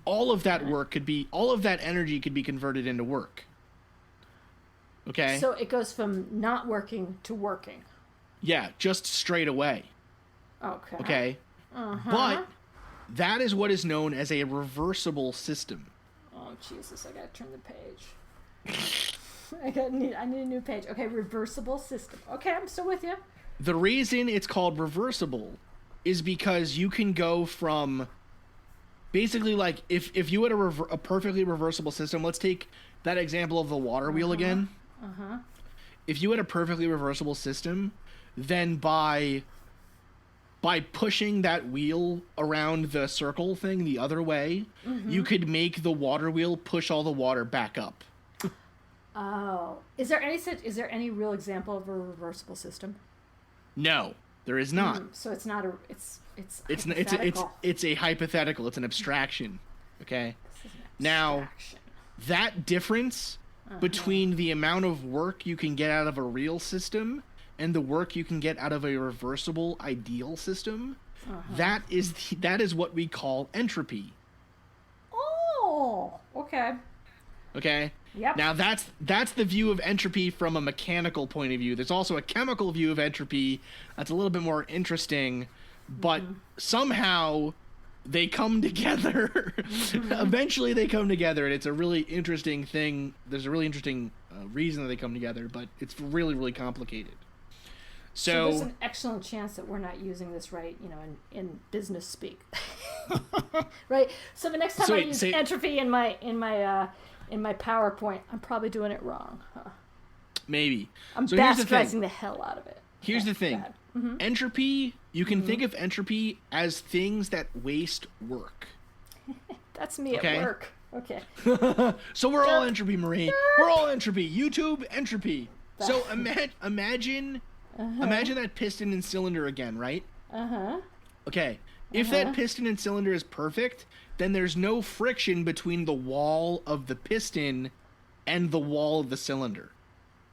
All of that energy could be converted into work. Okay? So it goes from not working to working. Yeah, just straight away. Okay. Okay? But that is what is known as a reversible system. Oh Jesus! I gotta turn the page. I need a new page. Okay, reversible system. Okay, I'm still with you. The reason it's called reversible is because you can go from basically if you had a perfectly reversible system. Let's take that example of the water wheel again. If you had a perfectly reversible system, then by pushing that wheel around the circle thing the other way, you could make the water wheel push all the water back up. Oh, is there any real example of a reversible system? No, there is not. So it's not a it's It's a hypothetical. It's an abstraction. Okay. Now, abstraction. that difference between the amount of work you can get out of a real system and the work you can get out of a reversible ideal system, that is what we call entropy. Oh, okay. Okay? Yep. Now that's the view of entropy from a mechanical point of view. There's also a chemical view of entropy that's a little bit more interesting, but somehow they come together. Eventually they come together, and it's a really interesting thing. There's a really interesting reason that they come together, but it's really, really complicated. So there's an excellent chance that we're not using this right, in business speak. Right? So the next time I use entropy in my PowerPoint, I'm probably doing it wrong. Huh? Maybe. I'm So here's the thing. bastardizing the hell out of it. Here's the thing. Entropy, you can think of entropy as things that waste work. That's me Okay. at work. Okay. So we're all entropy, Marie. We're all entropy. YouTube, entropy. So imagine that piston and cylinder again, right? Okay. If that piston and cylinder is perfect, then there's no friction between the wall of the piston and the wall of the cylinder.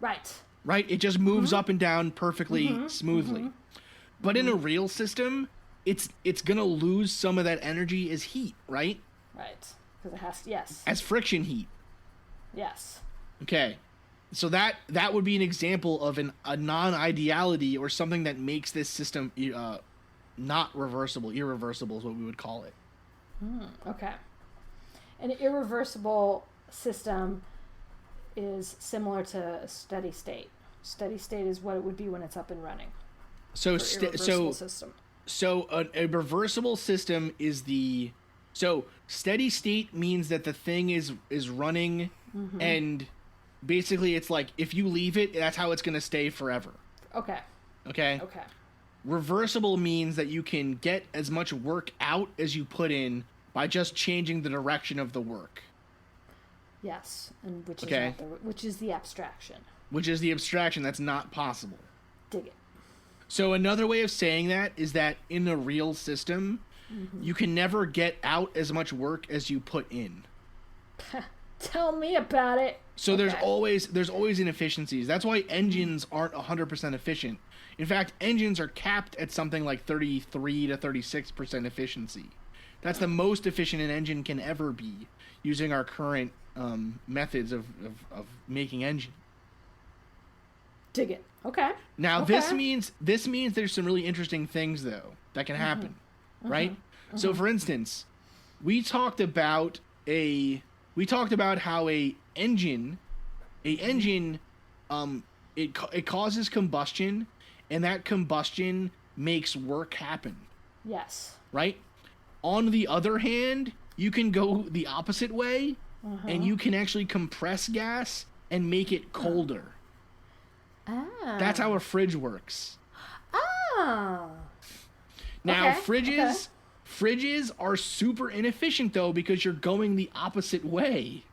Right. Right? It just moves up and down perfectly smoothly. But in a real system, it's going to lose some of that energy as heat, right? Right. Because it has to, yes. as friction heat. Yes. Okay. So that would be an example of a non-ideality, or something that makes this system not reversible. Irreversible is what we would call it. Okay. An irreversible system is similar to a steady state. Steady state is what it would be when it's up and running. So System. So a reversible system is steady state means that the thing is running, and basically it's like if you leave it, that's how it's going to stay forever. Okay. Okay. Reversible means that you can get as much work out as you put in by just changing the direction of the work. Yes, and which is the abstraction. Which is the abstraction that's not possible. Dig it. So another way of saying that is that in a real system, you can never get out as much work as you put in. Tell me about it. So there's always inefficiencies. That's why engines aren't 100% efficient. In fact, engines are capped at something like 33 to 36% efficiency. That's the most efficient an engine can ever be using our current methods of making engine. Dig it. Okay. Now this means there's some really interesting things though that can happen, right? So for instance, we talked about how a engine it causes combustion, and that combustion makes work happen. Yes. Right? On the other hand, you can go the opposite way, and you can actually compress gas and make it colder. That's how a fridge works. Oh. Now, fridges are super inefficient though, because you're going the opposite way.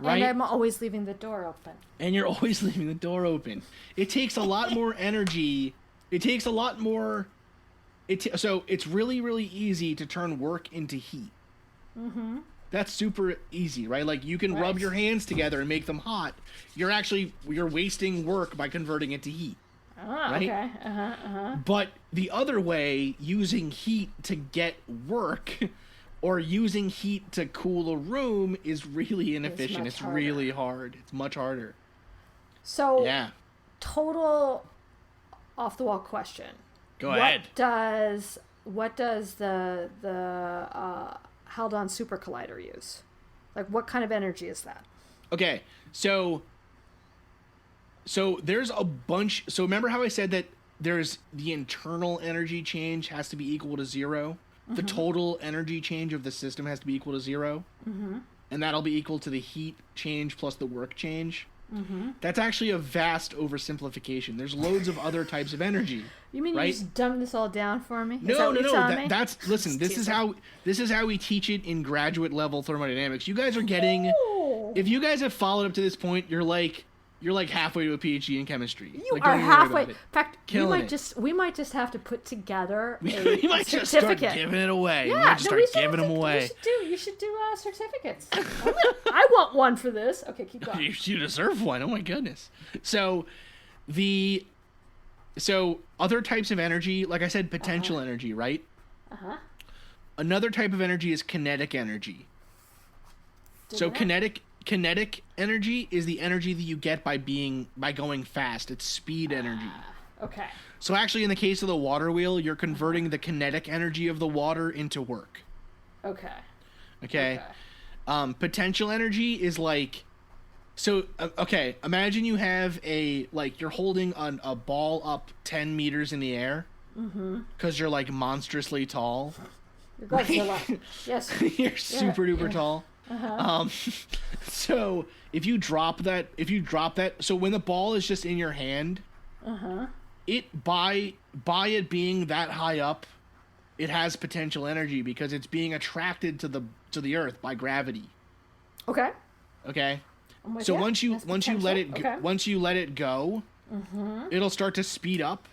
Right? And I'm always leaving the door open. And you're always leaving the door open. It takes a lot more energy. It takes a lot more. So it's really, really easy to turn work into heat. That's super easy, right? Like you can rub your hands together and make them hot. You're wasting work by converting it to heat. Right? Okay. But the other way, using heat to get work or using heat to cool a room is really inefficient. It's really hard. It's much harder. So, total off-the-wall question. Go ahead. What does the Haldon Super Collider use? Like, what kind of energy is that? Okay, so there's a bunch. So remember how I said that there's the internal energy change has to be equal to 0? The total energy change of the system has to be equal to 0. And that'll be equal to the heat change plus the work change. That's actually a vast oversimplification. There's loads of other types of energy. You mean you just dumbed this all down for me? No. Listen. This is how we teach it in graduate level thermodynamics. You guys are getting. If you guys have followed up to this point, you're like halfway to a PhD in chemistry. You are halfway. In fact, we might just have to put together a you might just start giving it away. Yeah, giving them away. You should do certificates. I want one for this. Okay, keep going. You deserve one. Oh my goodness. So other types of energy, like I said, potential energy, right? Another type of energy is kinetic energy. Kinetic energy is the energy that you get by going fast. It's speed energy. Okay. So actually, in the case of the water wheel, you're converting the kinetic energy of the water into work. Okay. Potential energy is like, imagine you have you're holding a ball up 10 meters in the air because you're like monstrously tall. You're Godzilla. Yes. You're super duper tall. So if you drop that, so when the ball is just in your hand, it by it being that high up, it has potential energy because it's being attracted to the earth by gravity. Okay. So once you let it go, it'll start to speed up.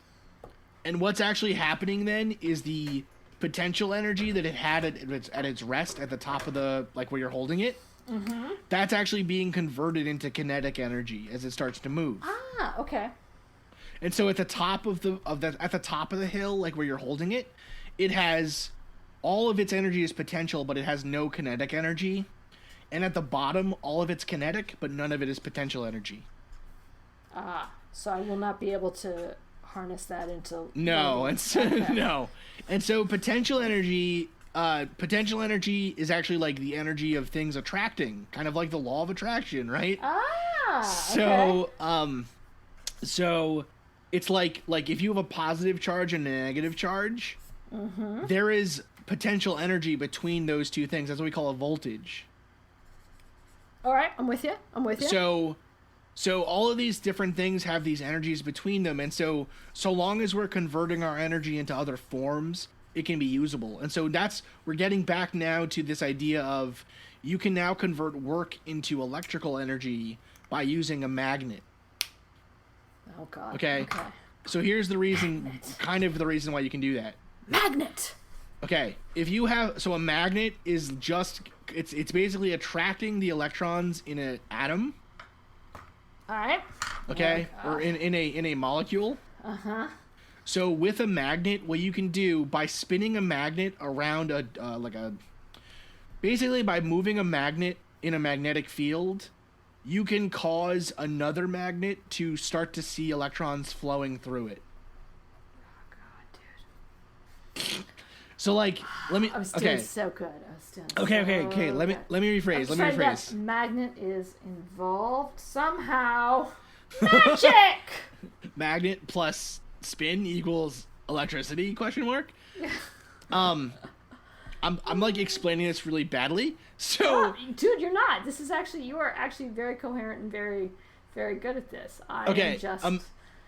And what's actually happening then is the potential energy that it had at its rest at the top of the, like where you're holding it, that's actually being converted into kinetic energy as it starts to move. Okay. And so at the top of the hill, like where you're holding it, it has all of its energy is potential, but it has no kinetic energy. And at the bottom, all of it's kinetic, but none of it is potential energy. So I will not be able to harness that into... No, and so, no. And so potential energy is actually like the energy of things attracting, kind of like the law of attraction, right? So, so it's like if you have a positive charge and a negative charge, there is potential energy between those two things. That's what we call a voltage. All right, I'm with you. So all of these different things have these energies between them, and so long as we're converting our energy into other forms, it can be usable. And so we're getting back now to this idea of you can now convert work into electrical energy by using a magnet. Oh God. Okay. So here's the reason, kind of the reason why you can do that. Magnet. Okay, if you have a magnet is just it's basically attracting the electrons in an atom. All right. Okay, or in a molecule. So with a magnet, what you can do by spinning a magnet around basically by moving a magnet in a magnetic field, you can cause another magnet to start to see electrons flowing through it. Oh God, dude. So like, let me. I was doing so good. Okay. Let me rephrase. That magnet is involved somehow. Magic. Magnet plus spin equals electricity? Question mark. I'm like explaining this really badly. So, dude, you're not. You are actually very coherent and very, very good at this.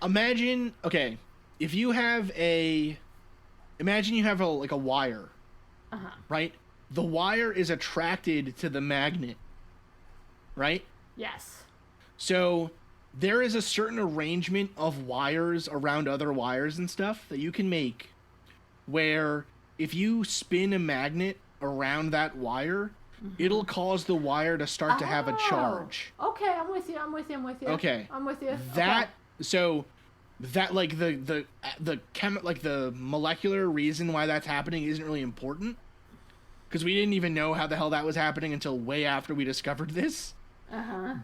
Imagine. Okay, if you have Imagine you have a wire, right? The wire is attracted to the magnet, right? Yes. So there is a certain arrangement of wires around other wires and stuff that you can make where if you spin a magnet around that wire, it'll cause the wire to start to have a charge. Okay, I'm with you. Okay. I'm with you. That like the molecular reason why that's happening isn't really important because we didn't even know how the hell that was happening until way after we discovered this.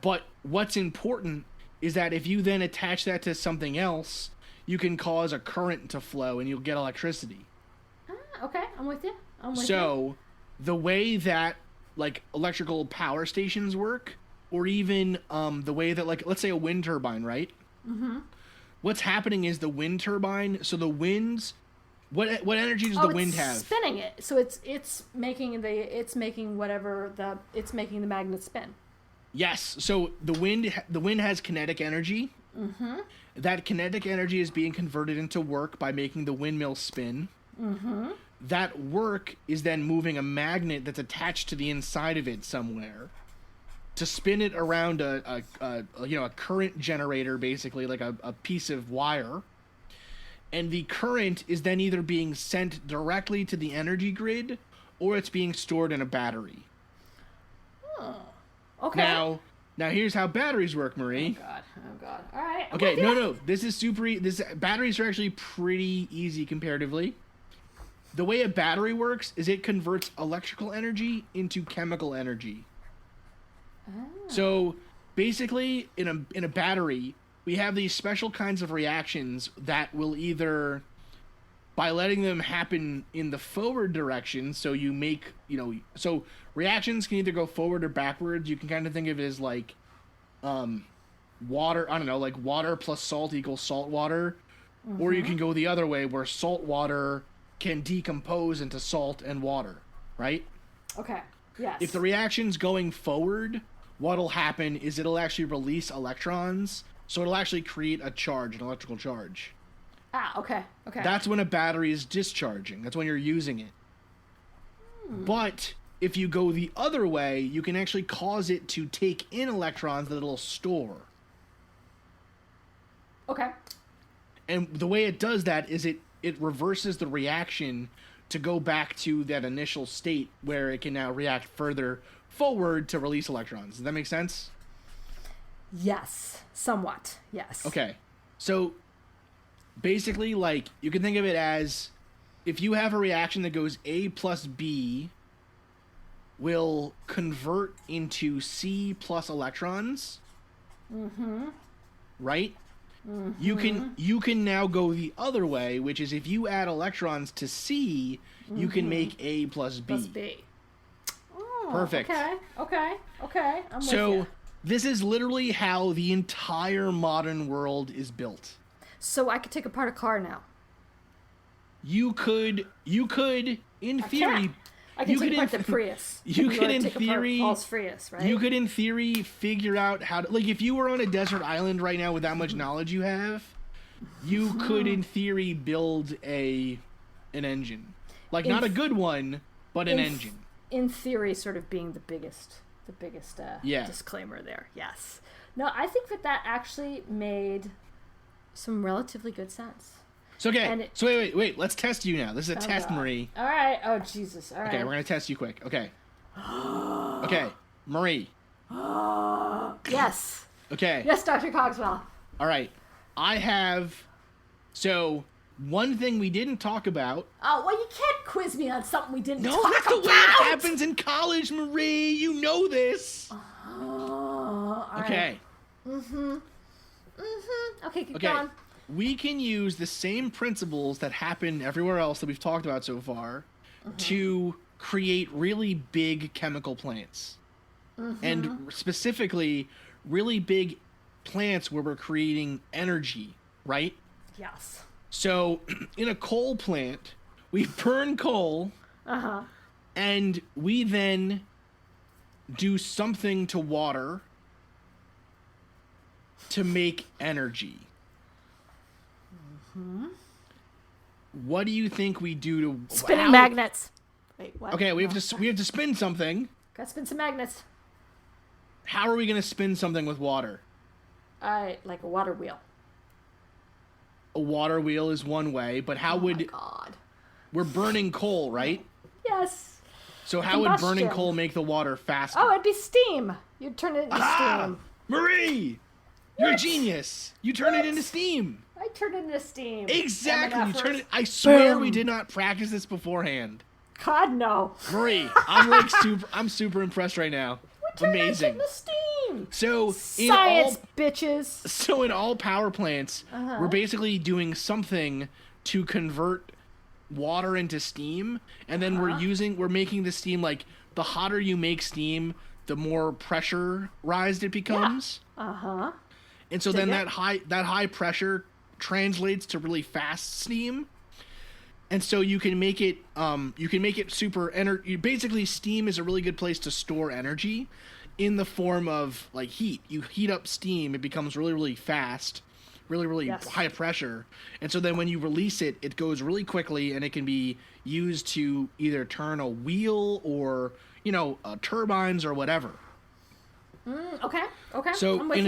But what's important is that if you then attach that to something else, you can cause a current to flow and you'll get electricity. Okay, I'm with you. So the way that like electrical power stations work, or even the way that like let's say a wind turbine, right? What's happening is the wind turbine. So the winds, what energy does the wind have? Spinning it. So it's making the magnet spin. Yes. So the wind has kinetic energy. That kinetic energy is being converted into work by making the windmill spin. That work is then moving a magnet that's attached to the inside of it somewhere to spin it around a current generator, basically like a piece of wire. And the current is then either being sent directly to the energy grid or it's being stored in a battery. Okay. Now here's how batteries work, Marie. Oh God. All right. Okay, no. This is batteries are actually pretty easy comparatively. The way a battery works is it converts electrical energy into chemical energy. So basically in a battery, we have these special kinds of reactions that will either, by letting them happen in the forward direction, so you make, so reactions can either go forward or backwards. You can kind of think of it as like water, like water plus salt equals salt water. Or you can go the other way where salt water can decompose into salt and water, right? Okay, yes. If the reaction's going forward, what'll happen is it'll actually release electrons, so it'll actually create a charge, an electrical charge. Okay. That's when a battery is discharging. That's when you're using it. But if you go the other way, you can actually cause it to take in electrons that it'll store. Okay. And the way it does that is it reverses the reaction to go back to that initial state where it can now react further forward to release electrons. Does that make sense? Yes, somewhat. Yes. Okay. So basically, like, you can think of it as if you have a reaction that goes A plus B will convert into C plus electrons. Mm-hmm. Right? Mm-hmm. You can now go the other way, which is if you add electrons to C, you can make A plus B. Plus B. Oh, perfect. Okay. I'm with so you. this is literally how the entire modern world is built. So I could take apart a car now. You could in theory I can take apart the Prius. You could in theory Paul's Prius, right? You could in theory figure out how to, like, if you were on a desert island right now with that much knowledge you have, you could in theory build an engine. Like, not a good one, but an engine. In theory, sort of being the biggest disclaimer there. Yes. No, I think that actually made some relatively good sense. So, okay. So, wait. Let's test you now. This is a test, God. Marie. All right. Oh, Jesus. All right. Okay, we're going to test you quick. Okay. Okay, Marie. Yes. Okay. Yes, Dr. Cogswell. All right. I have... So, one thing we didn't talk about... Oh, well, you can't quiz me on something we didn't talk about. No, that's the way it happens in college, Marie. You know this. All okay. Right. Okay, keep going. We can use the same principles that happen everywhere else that we've talked about so far to create really big chemical plants. And specifically, really big plants where we're creating energy, right? Yes. So, in a coal plant, we burn coal, and we then do something to water to make energy. What do you think we do to spinning magnets? Wait, what? Okay, we have to spin something. Gotta spin some magnets. How are we going to spin something with water? Like a water wheel. A water wheel is one way, but how would... my God. We're burning coal, right? Yes. So how would burning coal make the water faster? Oh, it'd be steam. You'd turn it into steam. Marie! You're a genius. You turn it into steam. I turn it into steam. Exactly. You turn it... I swear we did not practice this beforehand. God, no. Marie, I'm super impressed right now. Amazing. The steam. So science, bitches. So in all power plants, we're basically doing something to convert water into steam, and then we're making the steam, like, the hotter you make steam, the more pressurized it becomes. Yeah. And so then that high pressure translates to really fast steam. And so you can make it super energy. Basically, steam is a really good place to store energy in the form of, like, heat. You heat up steam, it becomes really, really fast, really high pressure. And so then when you release it, it goes really quickly, and it can be used to either turn a wheel or, turbines or whatever. Okay. So in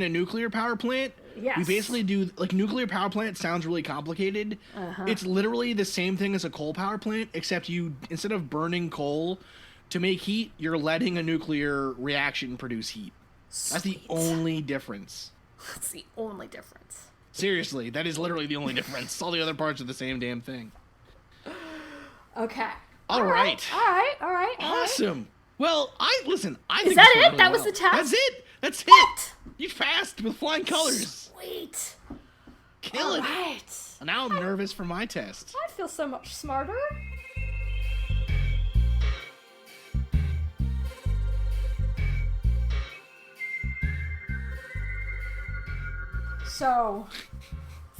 a nuclear power plant, yes. we basically do, like, nuclear power plant sounds really complicated. It's literally the same thing as a coal power plant, except you, instead of burning coal to make heat, you're letting a nuclear reaction produce heat. Sweet. That's the only difference. That's the only difference. Seriously, that is literally the only difference. All the other parts are the same damn thing. Okay. All right. Awesome. Well, I think is that it? Really that was the test? That's it. You passed with flying colors. Sweet. Kill it. All right. Now I'm nervous for my test. I feel so much smarter. So,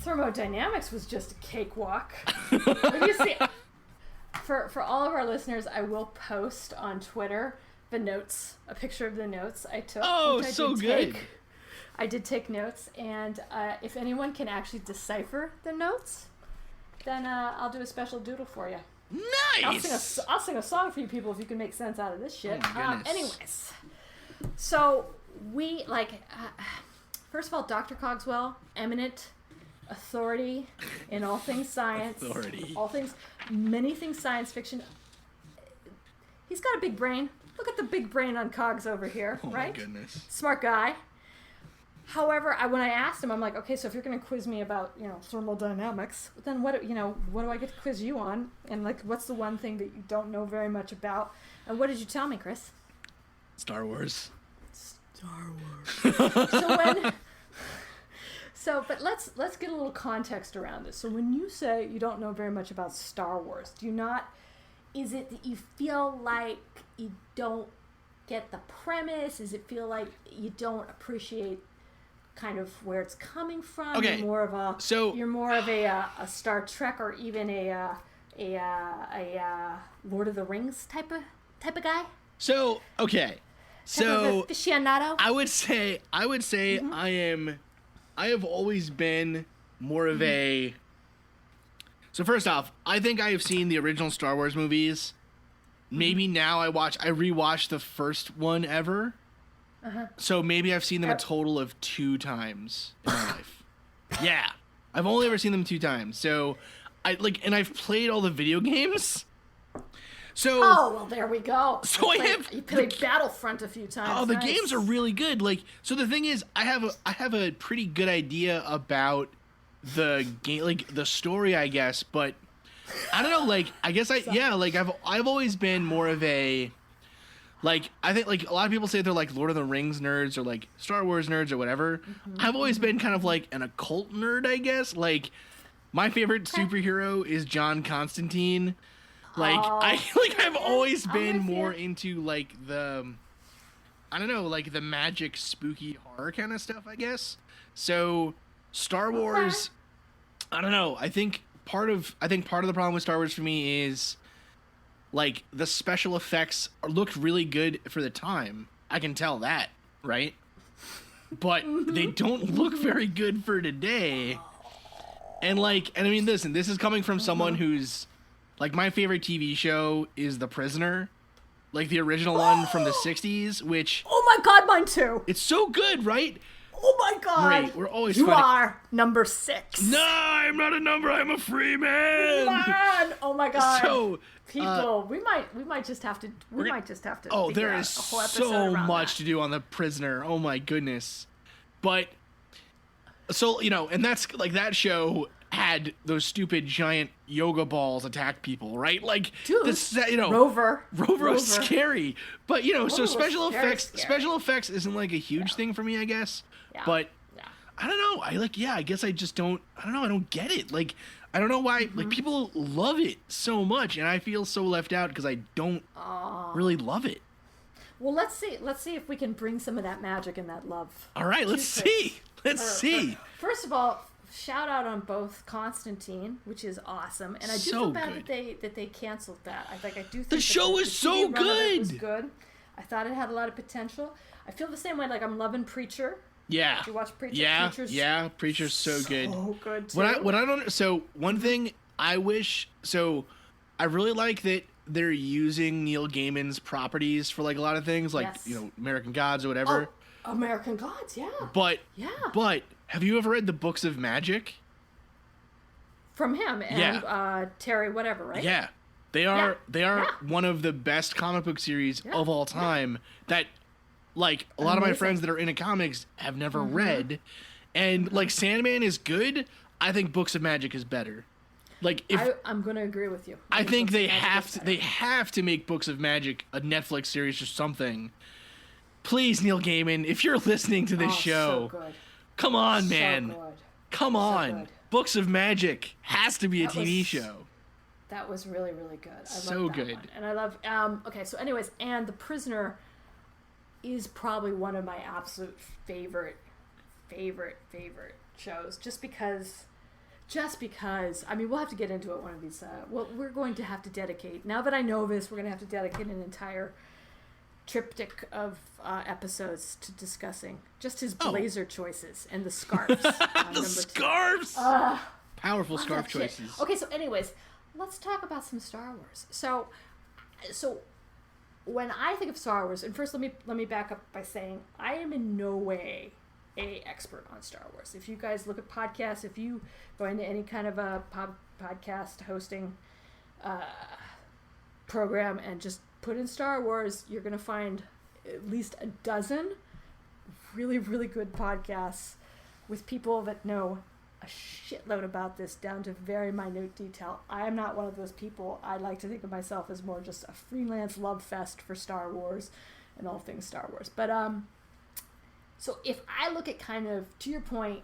thermodynamics was just a cakewalk. You see, for all of our listeners, I will post on Twitter the notes, a picture of the notes I took. Oh, so good. I did take notes, and if anyone can actually decipher the notes, then I'll do a special doodle for you. Nice! I'll sing a song for you people if you can make sense out of this shit. Oh my goodness. Anyways, so we, first of all, Dr. Cogswell, eminent authority in all things science. Many things science fiction. He's got a big brain. Look at the big brain on Cogs over here, right? Oh my goodness. Smart guy. However, when I asked him, I'm like, okay, so if you're going to quiz me about, thermodynamics, then what do I get to quiz you on? And like, what's the one thing that you don't know very much about? And what did you tell me, Chris? Star Wars. Star Wars. But let's get a little context around this. So when you say you don't know very much about Star Wars, is it that you feel like you don't get the premise? Does it feel like you don't appreciate kind of where it's coming from? Okay. You're more of a Star Trek or even a Lord of the Rings type of guy? So, okay. So aficionado? I would say Mm-hmm. I have always been more of a. So first off, I think I have seen the original Star Wars movies. Maybe now I rewatched the first one ever. So maybe I've seen them a total of 2 times in my life. Yeah. I've only ever seen them 2 times. So and I've played all the video games. So well, there we go. So you played Battlefront a few times. Oh, the games are really good. So the thing is, I have a pretty good idea about the game, the story, I guess, but I don't know, I guess I've always been more of a, I think, a lot of people say they're, Lord of the Rings nerds or, Star Wars nerds or whatever. I've always been kind of, an occult nerd, I guess. My favorite superhero is John Constantine. I've always been more into, the, I don't know, the magic, spooky horror kind of stuff, I guess. So, Star Wars, I don't know, I think part of the problem with Star Wars for me is, the special effects looked really good for the time. I can tell that, right? But they don't look very good for today. And I mean, listen, this is coming from someone who's, my favorite TV show is The Prisoner. The original one from the 60s, which... Oh my god, mine too! It's so good, right? Oh my god! Right, we're always You are number 6. No, I'm not a number, I'm a free man! Man! Oh my god. So... People, we might just have to... Oh, there out is a whole episode so around much that. to do on The Prisoner. Oh my goodness. But... So, and that's... that show... had those stupid giant yoga balls attack people, right? Dude, this, Rover was scary. But so was special effects scary. Isn't a huge thing for me, I guess. Yeah. But I don't know. I guess I just don't. I don't know. I don't get it. I don't know why. People love it so much, and I feel so left out because I don't really love it. Well, let's see if we can bring some of that magic and that love. All right, let's see. First of all, shout out on both Constantine, which is awesome, and I do So feel bad good. that they canceled that. I do think The that show was TV so run of it was good. good. I thought it had a lot of potential. I feel the same way. I'm loving Preacher. Yeah. Did you watch Preacher? Preacher's so good. So good too. What I don't. So one thing I wish. So I really like that they're using Neil Gaiman's properties for a lot of things, Yes. American Gods or whatever. Oh, American Gods, yeah. But Yeah. But have you ever read the Books of Magic? From him and Terry, whatever, right? Yeah, they are Yeah. one of the best comic book series of all time. That a lot of my Amazing. friends that are into comics have never read, and Sandman is good. I think Books of Magic is better. I'm going to agree with you. I think Books they of Magic have is to. better. They have to make Books of Magic a Netflix series or something. Please, Neil Gaiman, if you're listening to this show, So good. come on, So man, good. come on. good. Books of Magic has to be a That TV was- show. That was really, really good. I So love that good. one. And I love, okay, so anyways, and The Prisoner is probably one of my absolute favorite shows. Just because, I mean, we'll have to get into it one of these, we're going to have to dedicate, now that I know this, we're going to have to dedicate an entire triptych of episodes to discussing just his blazer choices and the scarves. The scarves. Powerful scarf Shit. choices. Okay, so anyways, let's talk about some Star Wars. So when I think of Star Wars, and first let me back up by saying I am in no way a expert on Star Wars. If you guys look at podcasts, if you go into any kind of a podcast hosting program and just put in Star Wars, you're gonna find at least a dozen really, really good podcasts with people that know a shitload about this down to very minute detail. I am not one of those people. I like to think of myself as more just a freelance love fest for Star Wars and all things Star Wars. But so if I look at kind of, to your point,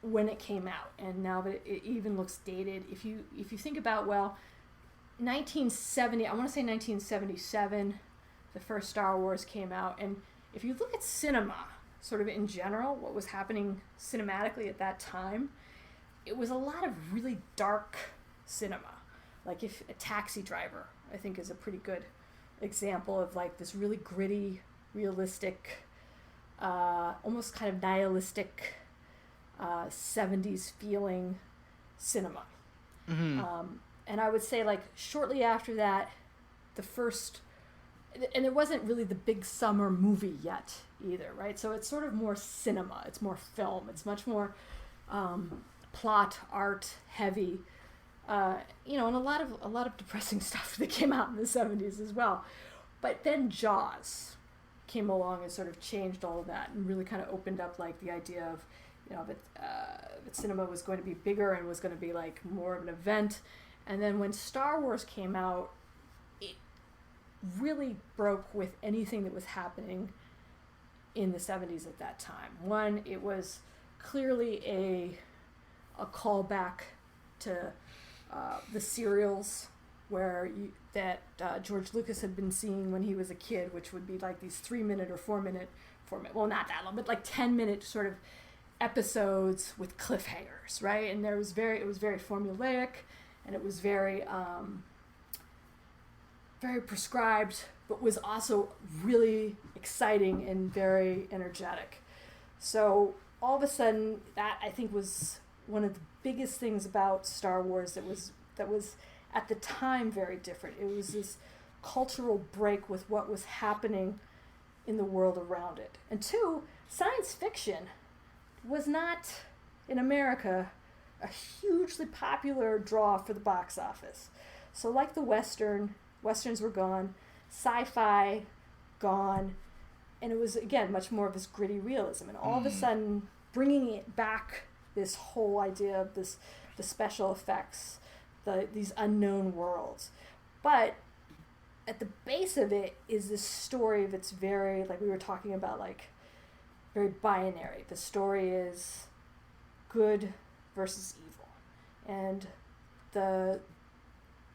when it came out, and now that it even looks dated, if you think about, well, 1970, I want to say 1977, the first Star Wars came out, and if you look at cinema, sort of in general, what was happening cinematically at that time, it was a lot of really dark cinema. Like if a Taxi Driver, I think, is a pretty good example of like this really gritty, realistic, almost kind of nihilistic 70s feeling cinema. Mm-hmm. And I would say like shortly after that, the first, and there wasn't really the big summer movie yet either, right? So it's sort of more cinema, it's more film, it's much more plot, art heavy, and a lot of depressing stuff that came out in the 70s as well. But then Jaws came along and sort of changed all of that and really kind of opened up like the idea of, that cinema was going to be bigger and was going to be like more of an event. And then when Star Wars came out, it really broke with anything that was happening in the 70s at that time. One, it was clearly a callback to the serials that George Lucas had been seeing when he was a kid, which would be like these 3-minute or 4-minute, well, not that long, but like 10-minute sort of episodes with cliffhangers, right? And it was very formulaic, and it was very prescribed, but was also really exciting and very energetic. So all of a sudden, that I think was one of the biggest things about Star Wars that was at the time very different. It was this cultural break with what was happening in the world around it. And two, science fiction was not, in America, a hugely popular draw for the box office. So like the Westerns were gone, sci-fi gone, and it was, again, much more of this gritty realism. And all of a sudden, bringing it back, this whole idea of the special effects, these unknown worlds. But at the base of it is this story that's very, like we were talking about, like, very binary. The story is good versus evil. And the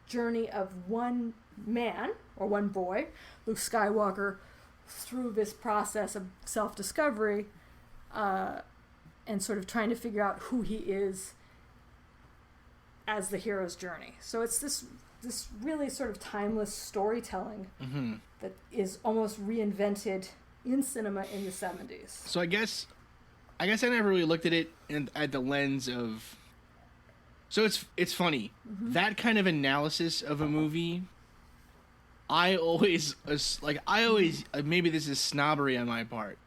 journey of one man, or one boy, Luke Skywalker, through this process of self-discovery, and sort of trying to figure out who he is as the hero's journey. So it's this really sort of timeless storytelling that is almost reinvented in cinema in the 70s. So I guess I never really looked at it at the lens of. So it's funny, that kind of analysis of a movie. I always maybe this is snobbery on my part.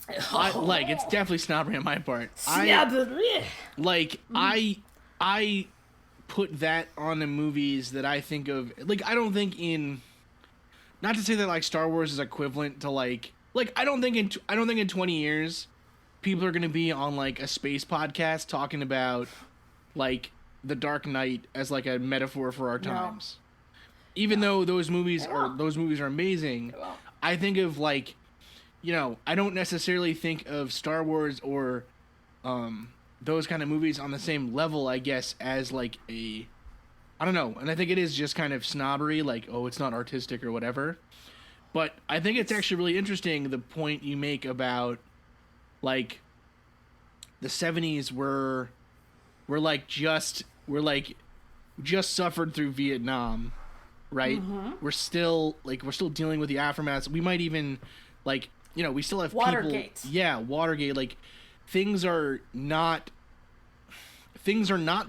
It's definitely snobbery on my part. Snobbery. I put that on the movies that I think of. Like, I don't think in. Not to say that like Star Wars is equivalent to like I don't think in 20 years people are going to be on like a space podcast talking about like The Dark Knight as like a metaphor for our times. Even though those movies are amazing, I think of like, I don't necessarily think of Star Wars or those kind of movies on the same level, I guess, as like I don't know. And I think it is just kind of snobbery, like, oh, it's not artistic or whatever. But I think it's actually really interesting, the point you make about like the 70s were just suffered through Vietnam, right? We're still dealing with the aftermath. We might even we still have Watergate. People. Yeah, Watergate. Like things are not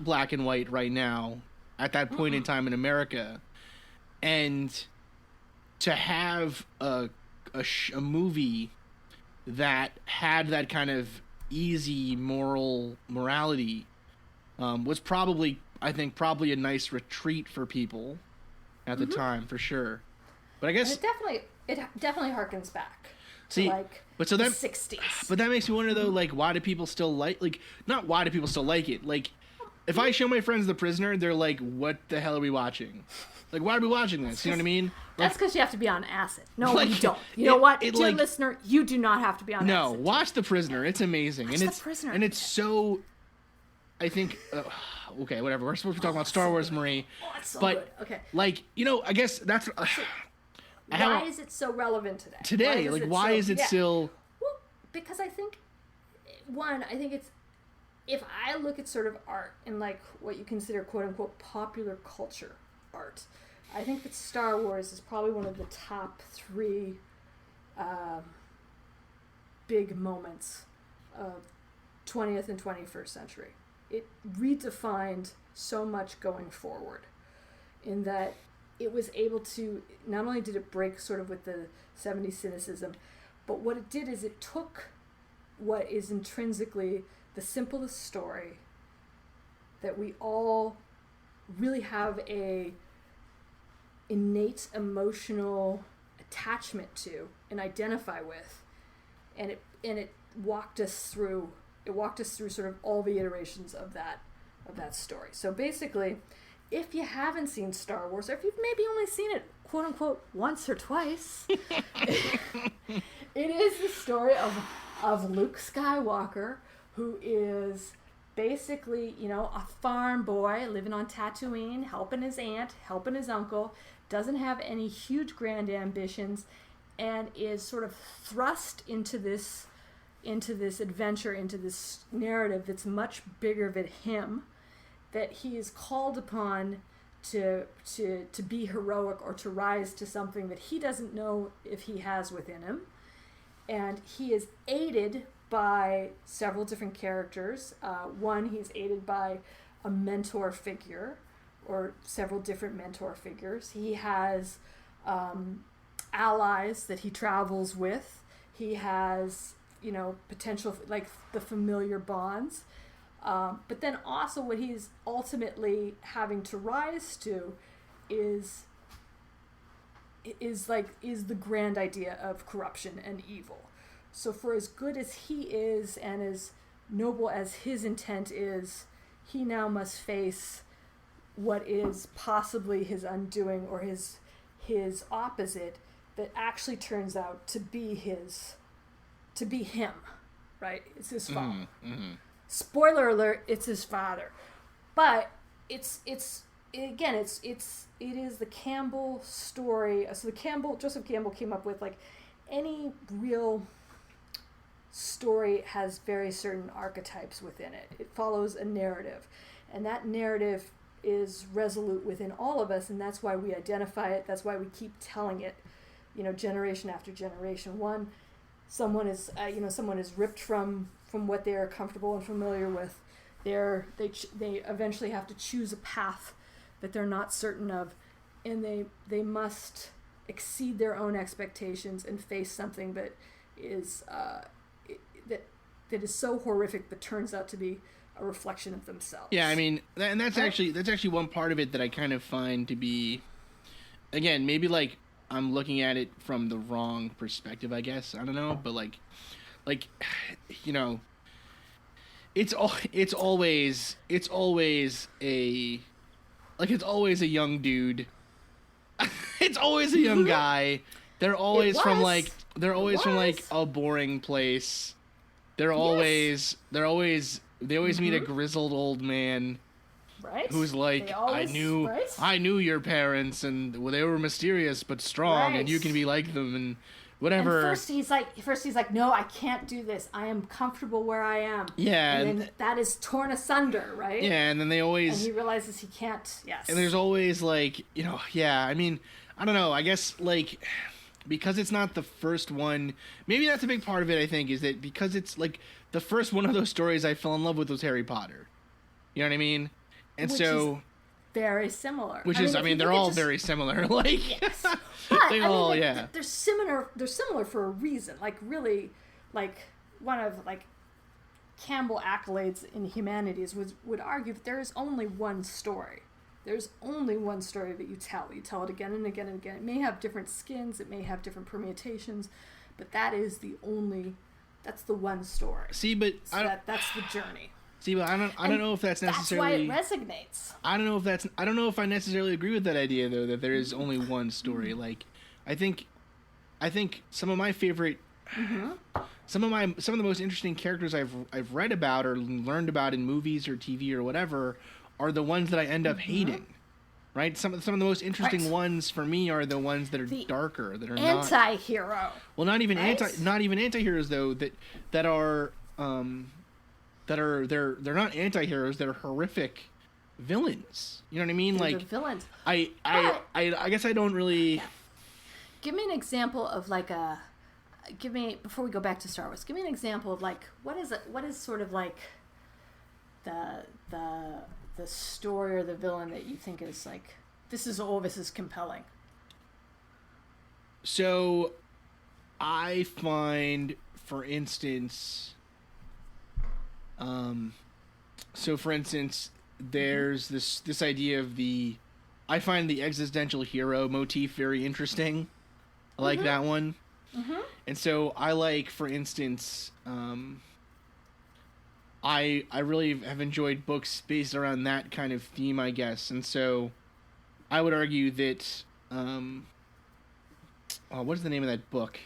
black and white right now at that point in time in America, and to have a movie that had that kind of easy morality was probably a nice retreat for people at the time, for sure. But I guess it definitely harkens back. See, like but so the that 60s. But that makes me wonder though, like, why do people still like not why do people still like it? Like, if I show my friends The Prisoner, they're like, "What the hell are we watching? Like, why are we watching this?" You know what I mean? That's because you have to be on acid. No, like, you don't. You know what, dear like, listener, you do not have to be on no, acid. watch The Prisoner. It's amazing, Watch and The it's Prisoner. and it's so. I think. Okay, whatever. We're supposed to be talking about Star Wars, Marie. Oh, it's so but good. Okay. like, I guess that's. Why is it so relevant today? Today, why is it still? Well, because I think it's if I look at sort of art and like what you consider quote unquote popular culture art, I think that Star Wars is probably one of the top 3 big moments of 20th and 21st century. It redefined so much going forward in that it was able to, not only did it break sort of with the 70s cynicism, but what it did is it took what is intrinsically the simplest story that we all really have a innate emotional attachment to and identify with, and it walked us through sort of all the iterations of that story. So basically, if you haven't seen Star Wars, or if you've maybe only seen it quote unquote once or twice, it is the story of Luke Skywalker, who is basically, a farm boy living on Tatooine, helping his aunt, helping his uncle, doesn't have any huge grand ambitions, and is sort of thrust into this adventure, into this narrative that's much bigger than him, that he is called upon to be heroic or to rise to something that he doesn't know if he has within him. And he is aided by several different characters. One, he's aided by a mentor figure, or several different mentor figures. He has allies that he travels with. He has, potential, like the familiar bonds. But then also what he's ultimately having to rise to is the grand idea of corruption and evil. So for as good as he is and as noble as his intent is, he now must face what is possibly his undoing, or his opposite, that actually turns out to be him, right? It's his father. Mm-hmm. Spoiler alert, it's his father. But it is the Campbell story. So Joseph Campbell came up with, like, any real story has very certain archetypes within it. It follows a narrative, and that narrative is resolute within all of us, and that's why we identify it. That's why we keep telling it, generation after generation. Someone is ripped from what they are comfortable and familiar with. They eventually have to choose a path that they're not certain of, and they must exceed their own expectations and face something that is that is so horrific but turns out to be a reflection of themselves. Yeah, I mean, and that's actually one part of it that I kind of find to be, again, maybe like I'm looking at it from the wrong perspective, I guess. I don't know, but like it's always a young dude. It's always a young guy. They're always from like a boring place. They always meet a grizzled old man, right? Who's like, I knew your parents, and they were mysterious but strong, and you can be like them, and whatever. And first he's like, no, I can't do this. I am comfortable where I am. Yeah, and then that is torn asunder, right? Yeah, and then and he realizes he can't. Yes. And there's always like, yeah. I mean, I don't know. I guess like, because it's not the first one, maybe that's a big part of it, I think, is that because it's like the first one of those stories I fell in love with was Harry Potter. You know what I mean? And which is very similar. They're all very similar. Like, yes. But yeah. They're similar. They're similar for a reason. Like, really, like one of like Campbell accolades in humanities would argue that there is only one story. There's only one story that you tell. You tell it again and again and again. It may have different skins. It may have different permutations, but that's the one story. See, but So that's the journey. See, but I don't know if that's necessarily. That's why it resonates. I don't know if I necessarily agree with that idea though, that there is only one story. Like, I think some of my favorite, some of the most interesting characters I've read about or learned about in movies or TV or whatever are the ones that I end up hating. Right? Some of the most interesting ones for me are the ones that are darker, that are anti-hero. Well, not even anti-heroes though, that are they're not anti-heroes, they're horrific villains. You know what I mean? They're like the villains. I guess I don't really. Give me an example of before we go back to Star Wars, give me an example of like what is sort of like the story or the villain that you think is like this is compelling. So I find, for instance, there's this idea of I find the existential hero motif very interesting. I like that one. And so I like, for instance, I really have enjoyed books based around that kind of theme, I guess. And so I would argue that, what is the name of that book?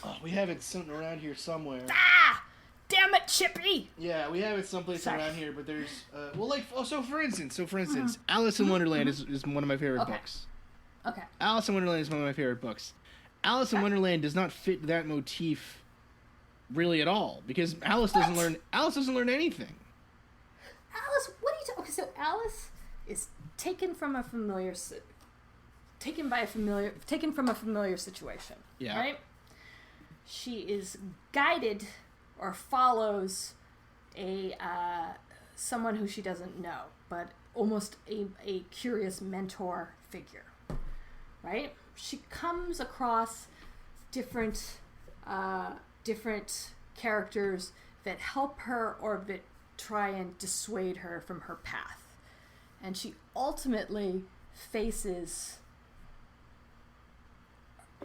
Oh, we have it sitting around here somewhere. Ah! Damn it, Chippy! Yeah, we have it someplace around here, but there's, for instance, Alice in Wonderland is one of my favorite books. Okay. Alice in Wonderland is one of my favorite books. Alice in Wonderland does not fit that motif really at all, because Alice doesn't learn anything. Alice, what are you talking? Okay, so Alice is taken from a familiar situation. Yeah. Right? She is guided or follows someone who she doesn't know, but almost a curious mentor figure, right? She comes across different characters that help her or that try and dissuade her from her path, and she ultimately faces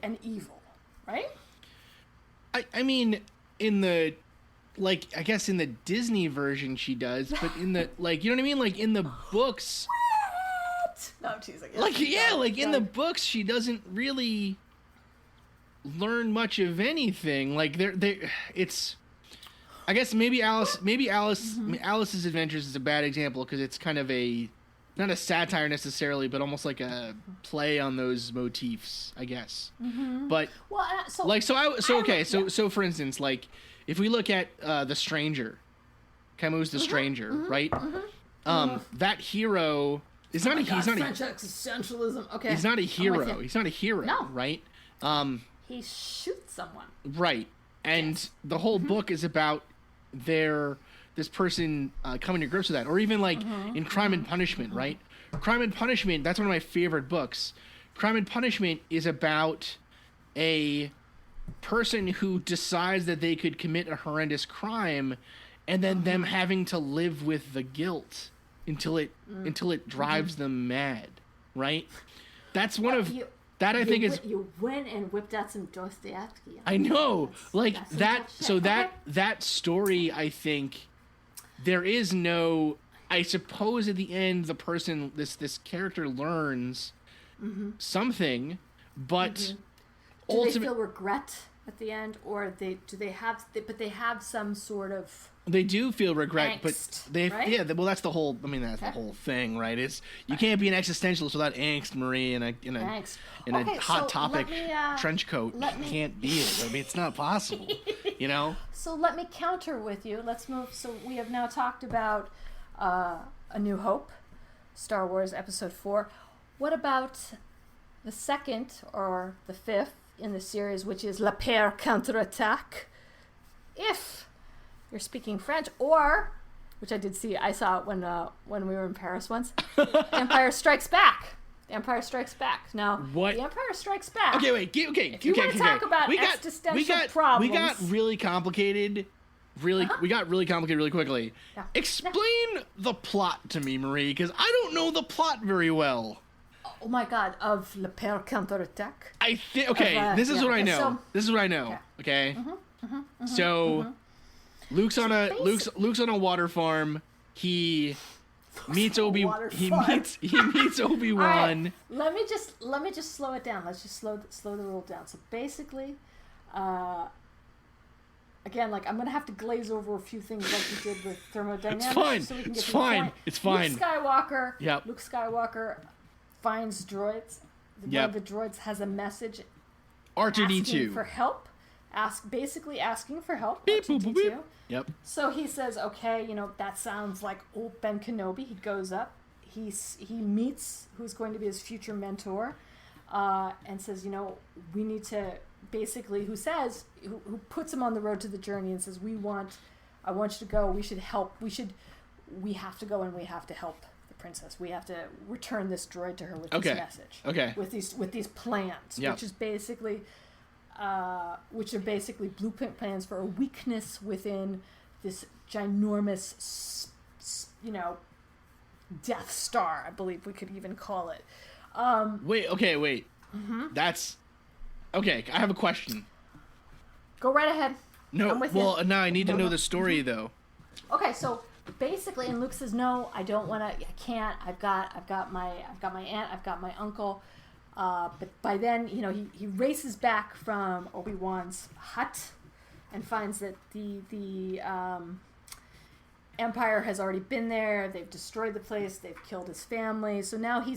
an evil, right? I mean, in the, like, I guess in the Disney version she does, but in the, like, you know what I mean? Like, in the books... What? No, I'm teasing. In the books she doesn't really learn much of anything. Like, it's... I guess Alice's Adventures is a bad example, because it's kind of not a satire necessarily, but almost like a play on those motifs, I guess. But so for instance, like if we look at The Stranger, Camus' The Stranger, right? That hero is not he's not French existentialism. Okay, he's not a hero. He's not a hero, no. Right? He shoots someone. Right, and the whole book is about this person coming to grips with that, or even like in Crime and Punishment, right? Crime and Punishment, that's one of my favorite books. Crime and Punishment is about a person who decides that they could commit a horrendous crime, and then them having to live with the guilt until it drives them mad, right? That's one of that I think is you went and whipped out some Dostoevsky. I know, like that. So that story, I think. There is no, I suppose at the end the person, this character learns something, but do they feel regret at the end, or they have some sort of they do feel regret, angst, but right? Well, that's the whole. I mean, that's the whole thing, right? It's you can't be an existentialist without angst, Marie, in a hot topic trench coat. You can't be it. I mean, it's not possible. You know. So let me counter with you. Let's move. So we have now talked about A New Hope, Star Wars Episode 4. What about the second or the fifth in the series, which is La Paire Contre-Attaque? If you're speaking French, or, which I did see, I saw it when we were in Paris once, Empire Strikes Back. The Empire Strikes Back. Now, what? The Empire Strikes Back. Okay, wait. If you want to talk about existential problems. We got really complicated. We got really complicated really quickly. Explain the plot to me, Marie, because I don't know the plot very well. Oh my God! Of Le Père Counterattaque. I think. Okay, this is what I know. So, this is what I know. Okay. So, Luke's on a water farm. He meets He meets Obi-Wan. Right, let me just slow it down. Let's just slow the roll down. So basically, again, like I'm gonna have to glaze over a few things like you did with thermodynamics. It's fine. So we can It's get to the fine. point. It's fine. Luke Skywalker finds droids. One of the droids has a message R2D2 asking for help. Basically asking for help. Beep, boop, R2D2. boop, beep. Yep. So he says, okay, that sounds like old Ben Kenobi. He goes up. He meets who's going to be his future mentor, and says, we need to basically, who puts him on the road to the journey and says, I want you to go. We should help. We have to go and we have to help the princess. We have to return this droid to her with this message. Okay. With these plans, yep. which are basically blueprint plans for a weakness within this ginormous, Death Star, I believe we could even call it. Wait. Mm-hmm. That's okay. I have a question. Go right ahead. No, now I need to know the story though. Okay, so basically, and Luke says, "No, I don't want to. I can't. I've got my aunt. I've got my uncle." But by then, he races back from Obi-Wan's hut and finds that the Empire has already been there. They've destroyed the place. They've killed his family. So now he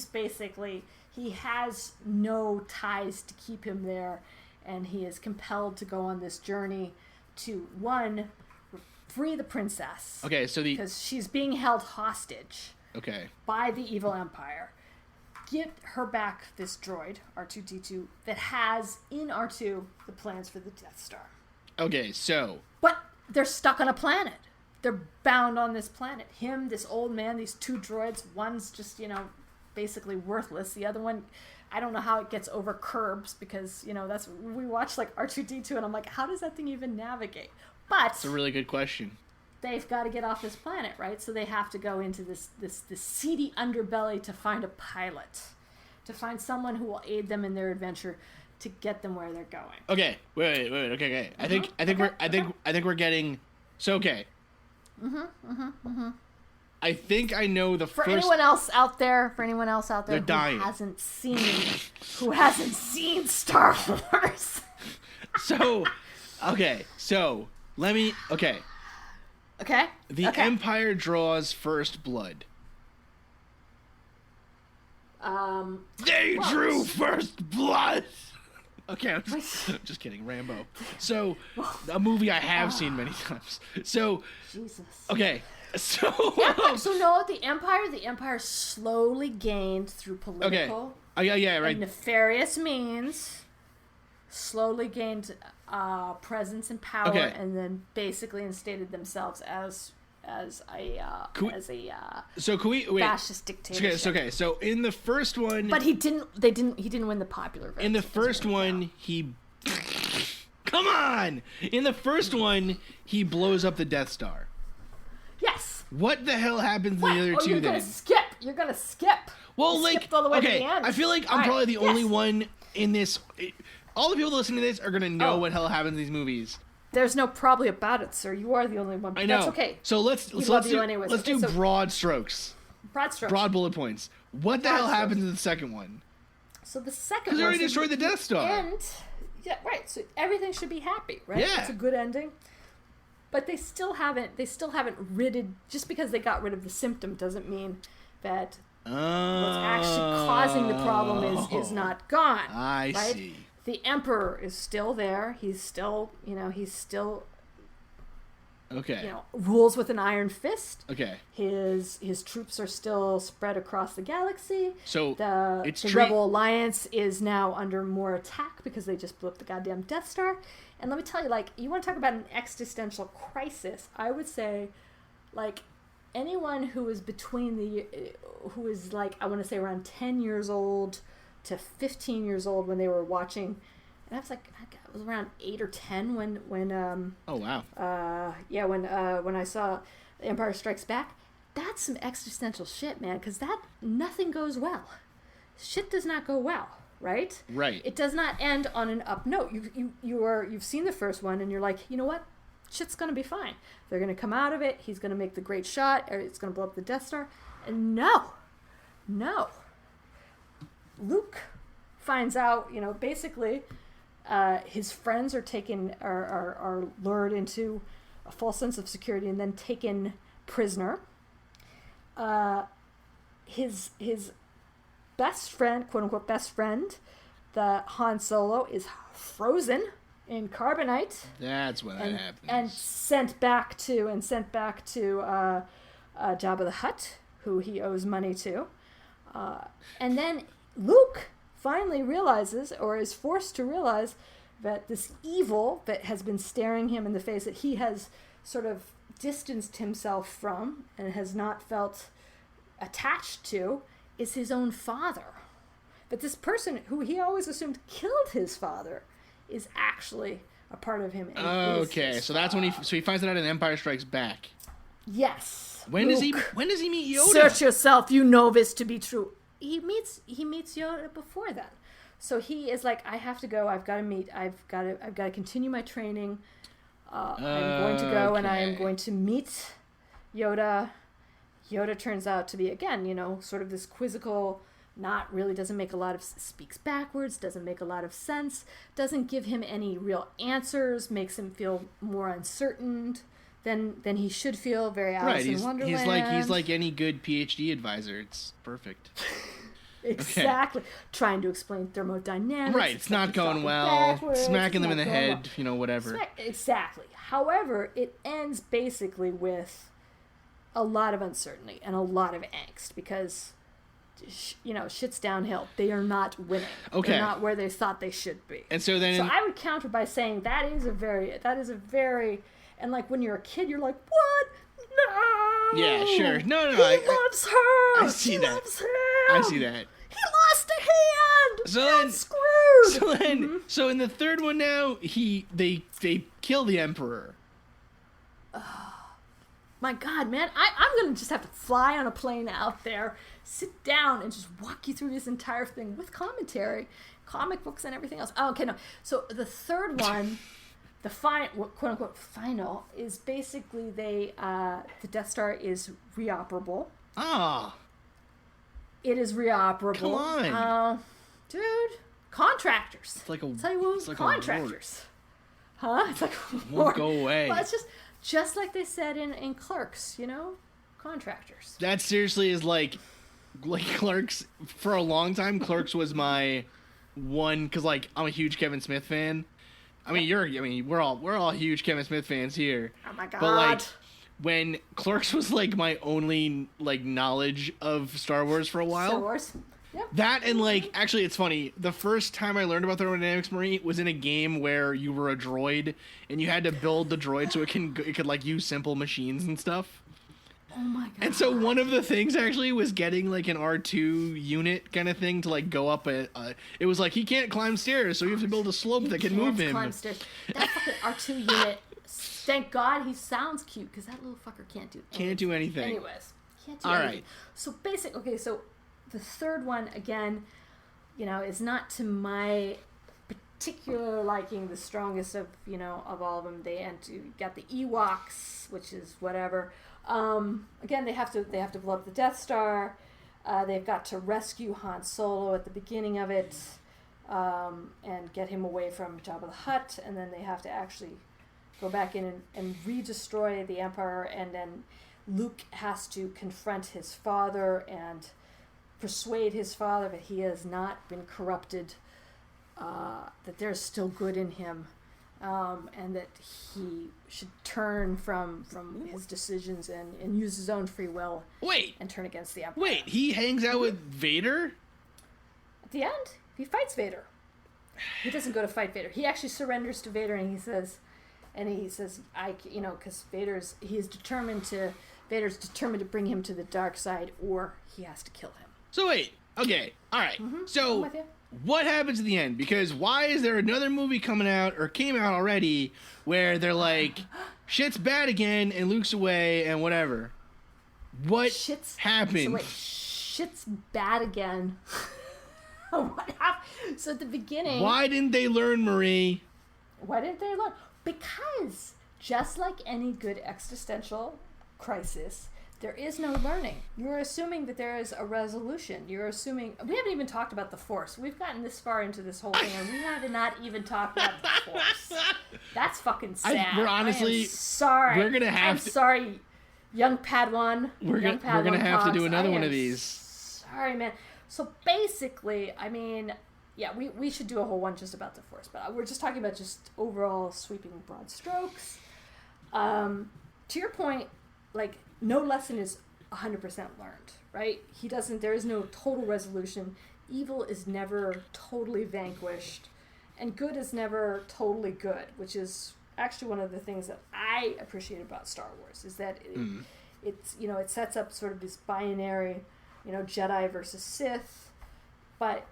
has no ties to keep him there, and he is compelled to go on this journey to, one, free the princess. Okay, so because she's being held hostage. Okay. By the evil Empire. Get her back this droid, R2D2, that has in R2 the plans for the Death Star. Okay, so. But they're stuck on a planet. They're bound on this planet. Him, this old man, these two droids. One's just, basically worthless. The other one, I don't know how it gets over curbs because, we watch like R2D2 and I'm like, how does that thing even navigate? But it's a really good question. They've got to get off this planet, right? So they have to go into this seedy underbelly to find a pilot, to find someone who will aid them in their adventure to get them where they're going. Okay, wait. Okay. I think we're getting. So okay. I think I know the first. For anyone else out there dying. who hasn't seen Star Wars. So let me. Okay. Okay. The Empire draws first blood. They drew first blood. Okay, I'm just kidding, Rambo. So, a movie I have seen many times. So, Jesus. Okay, so. So no, the Empire slowly gained through political. Okay. Right. And nefarious means. Slowly gained presence and power, and then basically instated themselves as a fascist dictatorship. Okay. So in the first one, but he didn't win the popular vote. In the first one, he. Come on! In the first one, he blows up the Death Star. Yes. What the hell happens in the other two then? You're gonna skip. Well, skipped all the way to the end. I feel like I'm probably the only one in this. All the people listening to this are gonna know what hell happens in these movies. There's no probably about it, sir. You are the only one. But I know. That's okay. So let's do broad strokes. Broad bullet points. What the hell happens in the second one? So the second one. Because they already destroyed the Death Star. Yeah, right. So everything should be happy, right? Yeah. It's a good ending. But they still haven't ridded. Just because they got rid of the symptom doesn't mean that what's actually causing the problem is not gone. I see. The Emperor is still there. He's still, rules with an iron fist. Okay. His troops are still spread across the galaxy. So the Rebel Alliance is now under more attack because they just blew up the goddamn Death Star. And let me tell you, you want to talk about an existential crisis? I would say, anyone who is who is I want to say around 10 years old to 15 years old when they were watching, and I was I was around 8 or 10 when oh wow when I saw The Empire Strikes Back. That's some existential shit, man, because nothing goes well. shit does not go well, right? Right. It does not end on an up note. You've seen the first one, and you're like, you know what? Shit's gonna be fine. They're gonna come out of it. He's gonna make the great shot, or it's gonna blow up the Death Star. And no. Luke finds out, basically, his friends are lured into a false sense of security and then taken prisoner. His best friend, quote unquote best friend, the Han Solo, is frozen in carbonite. That's when that happens. And sent back to Jabba the Hutt, who he owes money to. And then Luke finally realizes, or is forced to realize, that this evil that has been staring him in the face, that he has sort of distanced himself from and has not felt attached to, is his own father. But this person who he always assumed killed his father is actually a part of him. And okay, so that's when he finds it out in Empire Strikes Back. Yes. When does he meet Yoda? Search yourself, you know this to be true. He meets Yoda before then. So he is like, I have to go. I've got to continue my training. I'm going to go and I am going to meet Yoda. Yoda turns out to be, again, sort of this quizzical, speaks backwards, doesn't make a lot of sense, doesn't give him any real answers, makes him feel more uncertain than he should feel. Very Alice in Wonderland. He's like any good PhD advisor. It's perfect. Exactly. Okay. Trying to explain thermodynamics. Right, it's not going well. Smacking them in the head, whatever. Exactly. However, it ends basically with a lot of uncertainty and a lot of angst because, shit's downhill. They are not winning. Okay. They're not where they thought they should be. And so then... So I would counter by saying that is a very... And like when you're a kid, you're like, what? No! Yeah, sure. No. He loves her! I see that. Loves him! I see that. He lost a hand! So then... Screwed! So in the third one now, they kill the Emperor. My God, man, I'm going to just have to fly on a plane out there, sit down, and just walk you through this entire thing with commentary, comic books, and everything else. Oh, okay, no. So the third one, the quote-unquote final, is basically the Death Star is reoperable. Ah. It is reoperable. Come on. Dude, contractors. It's like a... Tell you what, it's like contractors. Huh? It's like a won't go away. Well, it's just like they said in Clerks, contractors. That seriously is like Clerks. For a long time, Clerks was my one, because I'm a huge Kevin Smith fan. We're all huge Kevin Smith fans here. Oh my God. But when Clerks was my only knowledge of Star Wars for a while. Star Wars. Yep. That and actually it's funny, the first time I learned about thermodynamics, Marie, was in a game where you were a droid and you had to build the droid so it could use simple machines and stuff. Oh my God. And so one of the things actually was getting an R2 unit kind of thing to go up it was he can't climb stairs, so you have to build a slope that can move him. Climb stairs. That fucking R2 unit, thank God he sounds cute, because that little fucker can't do anything. Can't do anything. Anyways, can't do anything. All right. So the third one, again, is not to my particular liking the strongest of all of them. You got the Ewoks, which is whatever. Again, they have to blow up the Death Star. They've got to rescue Han Solo at the beginning of it, and get him away from Jabba the Hutt, and then they have to actually go back in and re-destroy the Empire, and then Luke has to confront his father and persuade his father that he has not been corrupted, that there's still good in him, and that he should turn from his decisions and use his own free will. And turn against the Empire. Wait, he hangs out with Vader? At the end, he fights Vader. He doesn't go to fight Vader. He actually surrenders to Vader, and he says, because Vader's determined to bring him to the dark side, or he has to kill him. So wait, okay, all right. Mm-hmm. So what happens at the end? Because why is there another movie coming out, or came out already, where they're like, shit's bad again, and Luke's away, and whatever? What happened? So wait, shit's bad again. What happened? So at the beginning, Why didn't they learn, Marie? why didn't they learn? Because just like any good existential crisis, there is no learning. You're assuming that there is a resolution. You're assuming... We haven't even talked about the Force. We've gotten this far into this whole thing, and we have not even talked about the Force. That's fucking sad. We're honestly... I am sorry. We're gonna have I'm to... sorry, young Padawan. We're gonna have to do another one of these. Sorry, man. So basically, I mean... Yeah, we should do a whole one just about the Force, but we're just talking about just overall sweeping broad strokes. To your point, like, no lesson is 100% learned, right? There is no total resolution. Evil is never totally vanquished, and good is never totally good, which is actually one of the things that I appreciate about Star Wars, is that it's, you know, it sets up sort of this binary, you know, Jedi versus Sith, but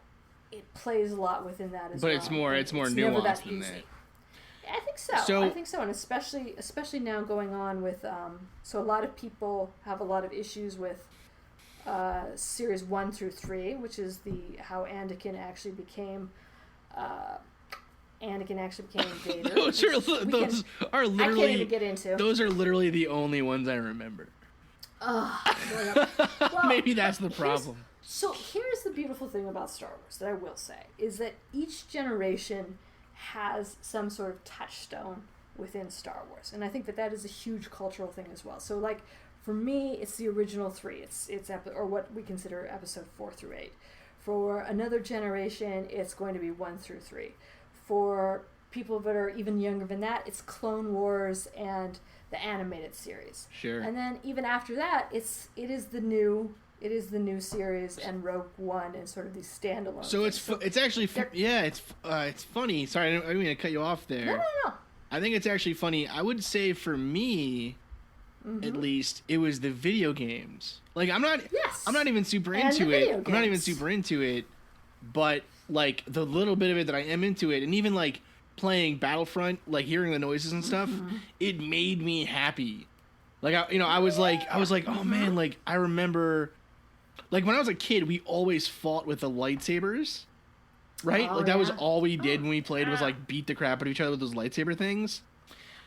it plays a lot within that as well. But it's more nuanced than that. Yeah, I think so, and especially now going on with so a lot of people have a lot of issues with series 1 through 3, which is how Anakin actually became Vader. those are literally I can't even get into. Those are literally the only ones I remember. Well, Maybe that's the problem. So here's the beautiful thing about Star Wars that I will say, is that each generation has some sort of touchstone within Star Wars, and I think that is a huge cultural thing as well. So, like, for me, it's the original 3. It's or what we consider episode 4 through 8. For another generation, it's going to be 1 through 3. For people that are even younger than that, it's Clone Wars and the animated series. Sure. And then even after that, it is the new series and Rogue One and sort of these standalone. So it's actually it's funny. Sorry, I didn't mean to cut you off there. No. I think it's actually funny. I would say for me, at least, it was the video games. Like I'm not even super into it. I'm not even super into it, but like the little bit of it that I am into it, and even like playing Battlefront, like hearing the noises and stuff, it made me happy. Like I was like, oh man, like I remember. Like, when I was a kid, we always fought with the lightsabers, right? Oh, like, that was all we did when we played was, like, beat the crap out of each other with those lightsaber things.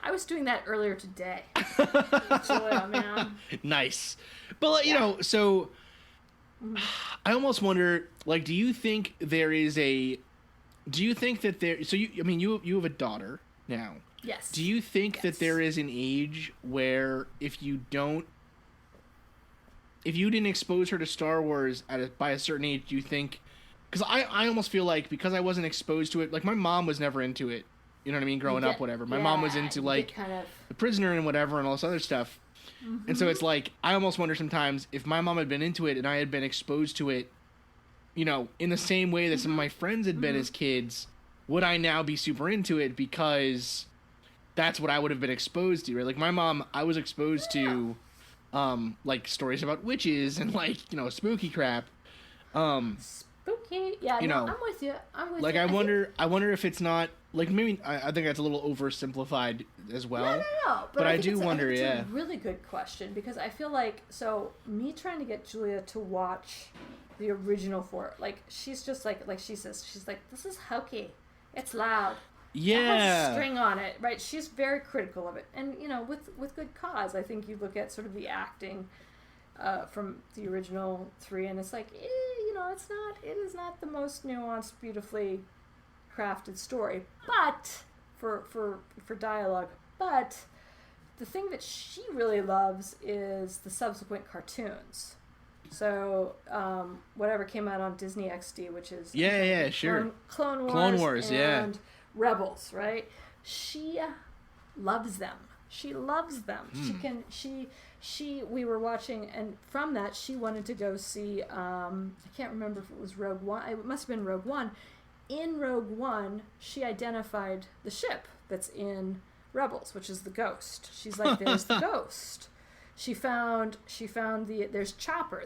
I was doing that earlier today. Actually, man. Nice. But, like, you know, so I almost wonder, like, do you think that there... So, you have a daughter now. Yes. Do you think that there is an age where if you didn't expose her to Star Wars by a certain age, do you think... Because I almost feel like, because I wasn't exposed to it, like, my mom was never into it. You know what I mean? Growing up, whatever. My mom was into, like, The Prisoner and whatever and all this other stuff. And so it's like, I almost wonder sometimes, if my mom had been into it and I had been exposed to it, you know, in the same way that some of my friends had been as kids, would I now be super into it because that's what I would have been exposed to, right? Like, my mom, I was exposed to... like stories about witches and like, you know, spooky crap. Spooky, yeah. You know, I'm with you. Like, I wonder if it's not like, maybe I think that's a little oversimplified as well. No. But I do wonder. It's a really good question, because I feel like, so me trying to get Julia to watch the original 4, like, she's just like she says, she's like, this is hokey, it's loud. Yeah. It has a string on it, right? She's very critical of it. And, you know, with good cause. I think you look at sort of the acting from the original 3, and it's like, you know, it is not the most nuanced, beautifully crafted story. But, for dialogue. But, the thing that she really loves is the subsequent cartoons. So, whatever came out on Disney XD, which is... sure. Clone Wars, and Rebels, right? She loves them. She loves them. We were watching, and from that, she wanted to go see, I can't remember if it was Rogue One. It must have been Rogue One. In Rogue One, she identified the ship that's in Rebels, which is the Ghost. She's like, there's the Ghost. She found there's Chopper.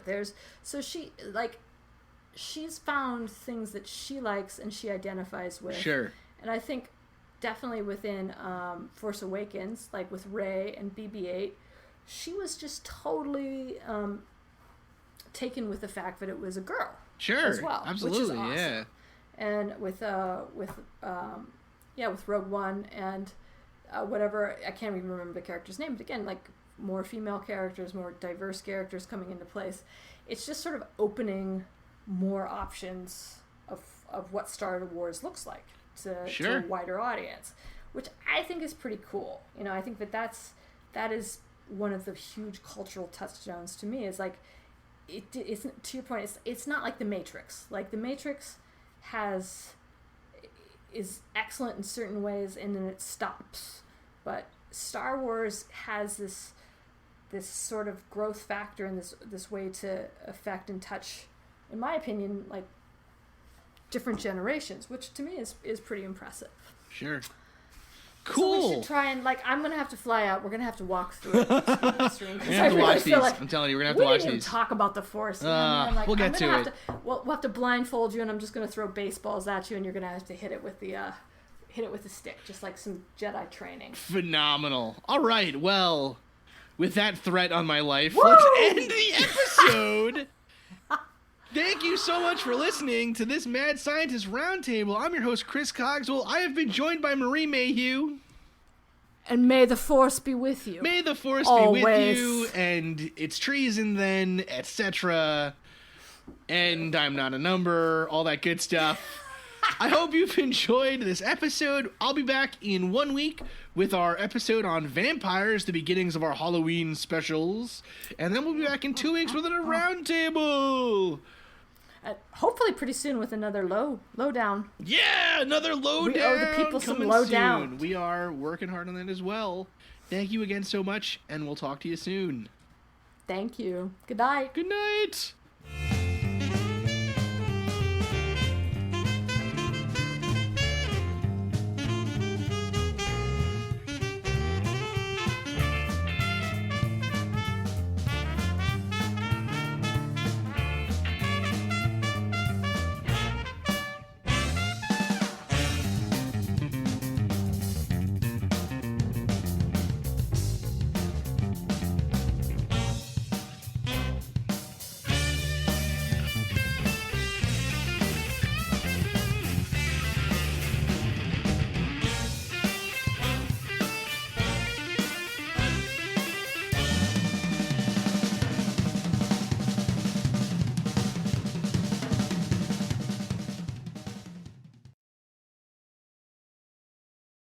She's found things that she likes and she identifies with. Sure. And I think definitely within Force Awakens, like with Rey and BB-8, she was just totally taken with the fact that it was a girl. Sure. as well, Absolutely. which is awesome. Yeah. And with Rogue One and whatever, I can't even remember the character's name, but again, like more female characters, more diverse characters coming into place. It's just sort of opening more options of what Star Wars looks like to a wider audience, which I think is pretty cool. You know, I think that is one of the huge cultural touchstones to me, is like, it isn't, to your point, it's not like The Matrix. Like The Matrix is excellent in certain ways and then it stops. But Star Wars has this sort of growth factor and this way to affect and touch, in my opinion, like different generations, which to me is pretty impressive. Sure. Cool. So we should try and, like, I'm gonna have to fly out. We're gonna have to walk through it. We're gonna have to watch these. I'm telling you, we're gonna have to watch these. We didn't even talk about the Force. Like, we'll get to it. We'll have to blindfold you, and I'm just gonna throw baseballs at you, and you're gonna have to hit it with the stick, just like some Jedi training. Phenomenal. All right. Well, with that threat on my life, Woo! let's end the episode. Thank you so much for listening to this Mad Scientist Roundtable. I'm your host, Chris Cogswell. I have been joined by Marie Mayhew. And may the Force be with you. May the Force Always. be with you, and it's treason then, etc. And I'm not a number, all that good stuff. I hope you've enjoyed this episode. I'll be back in 1 week with our episode on vampires, the beginnings of our Halloween specials. And then we'll be back in 2 weeks with another roundtable. Hopefully pretty soon with another lowdown. Yeah, another lowdown. We owe the people some lowdown. We are working hard on that as well. Thank you again so much, and we'll talk to you soon. Thank you. Good night. Good night.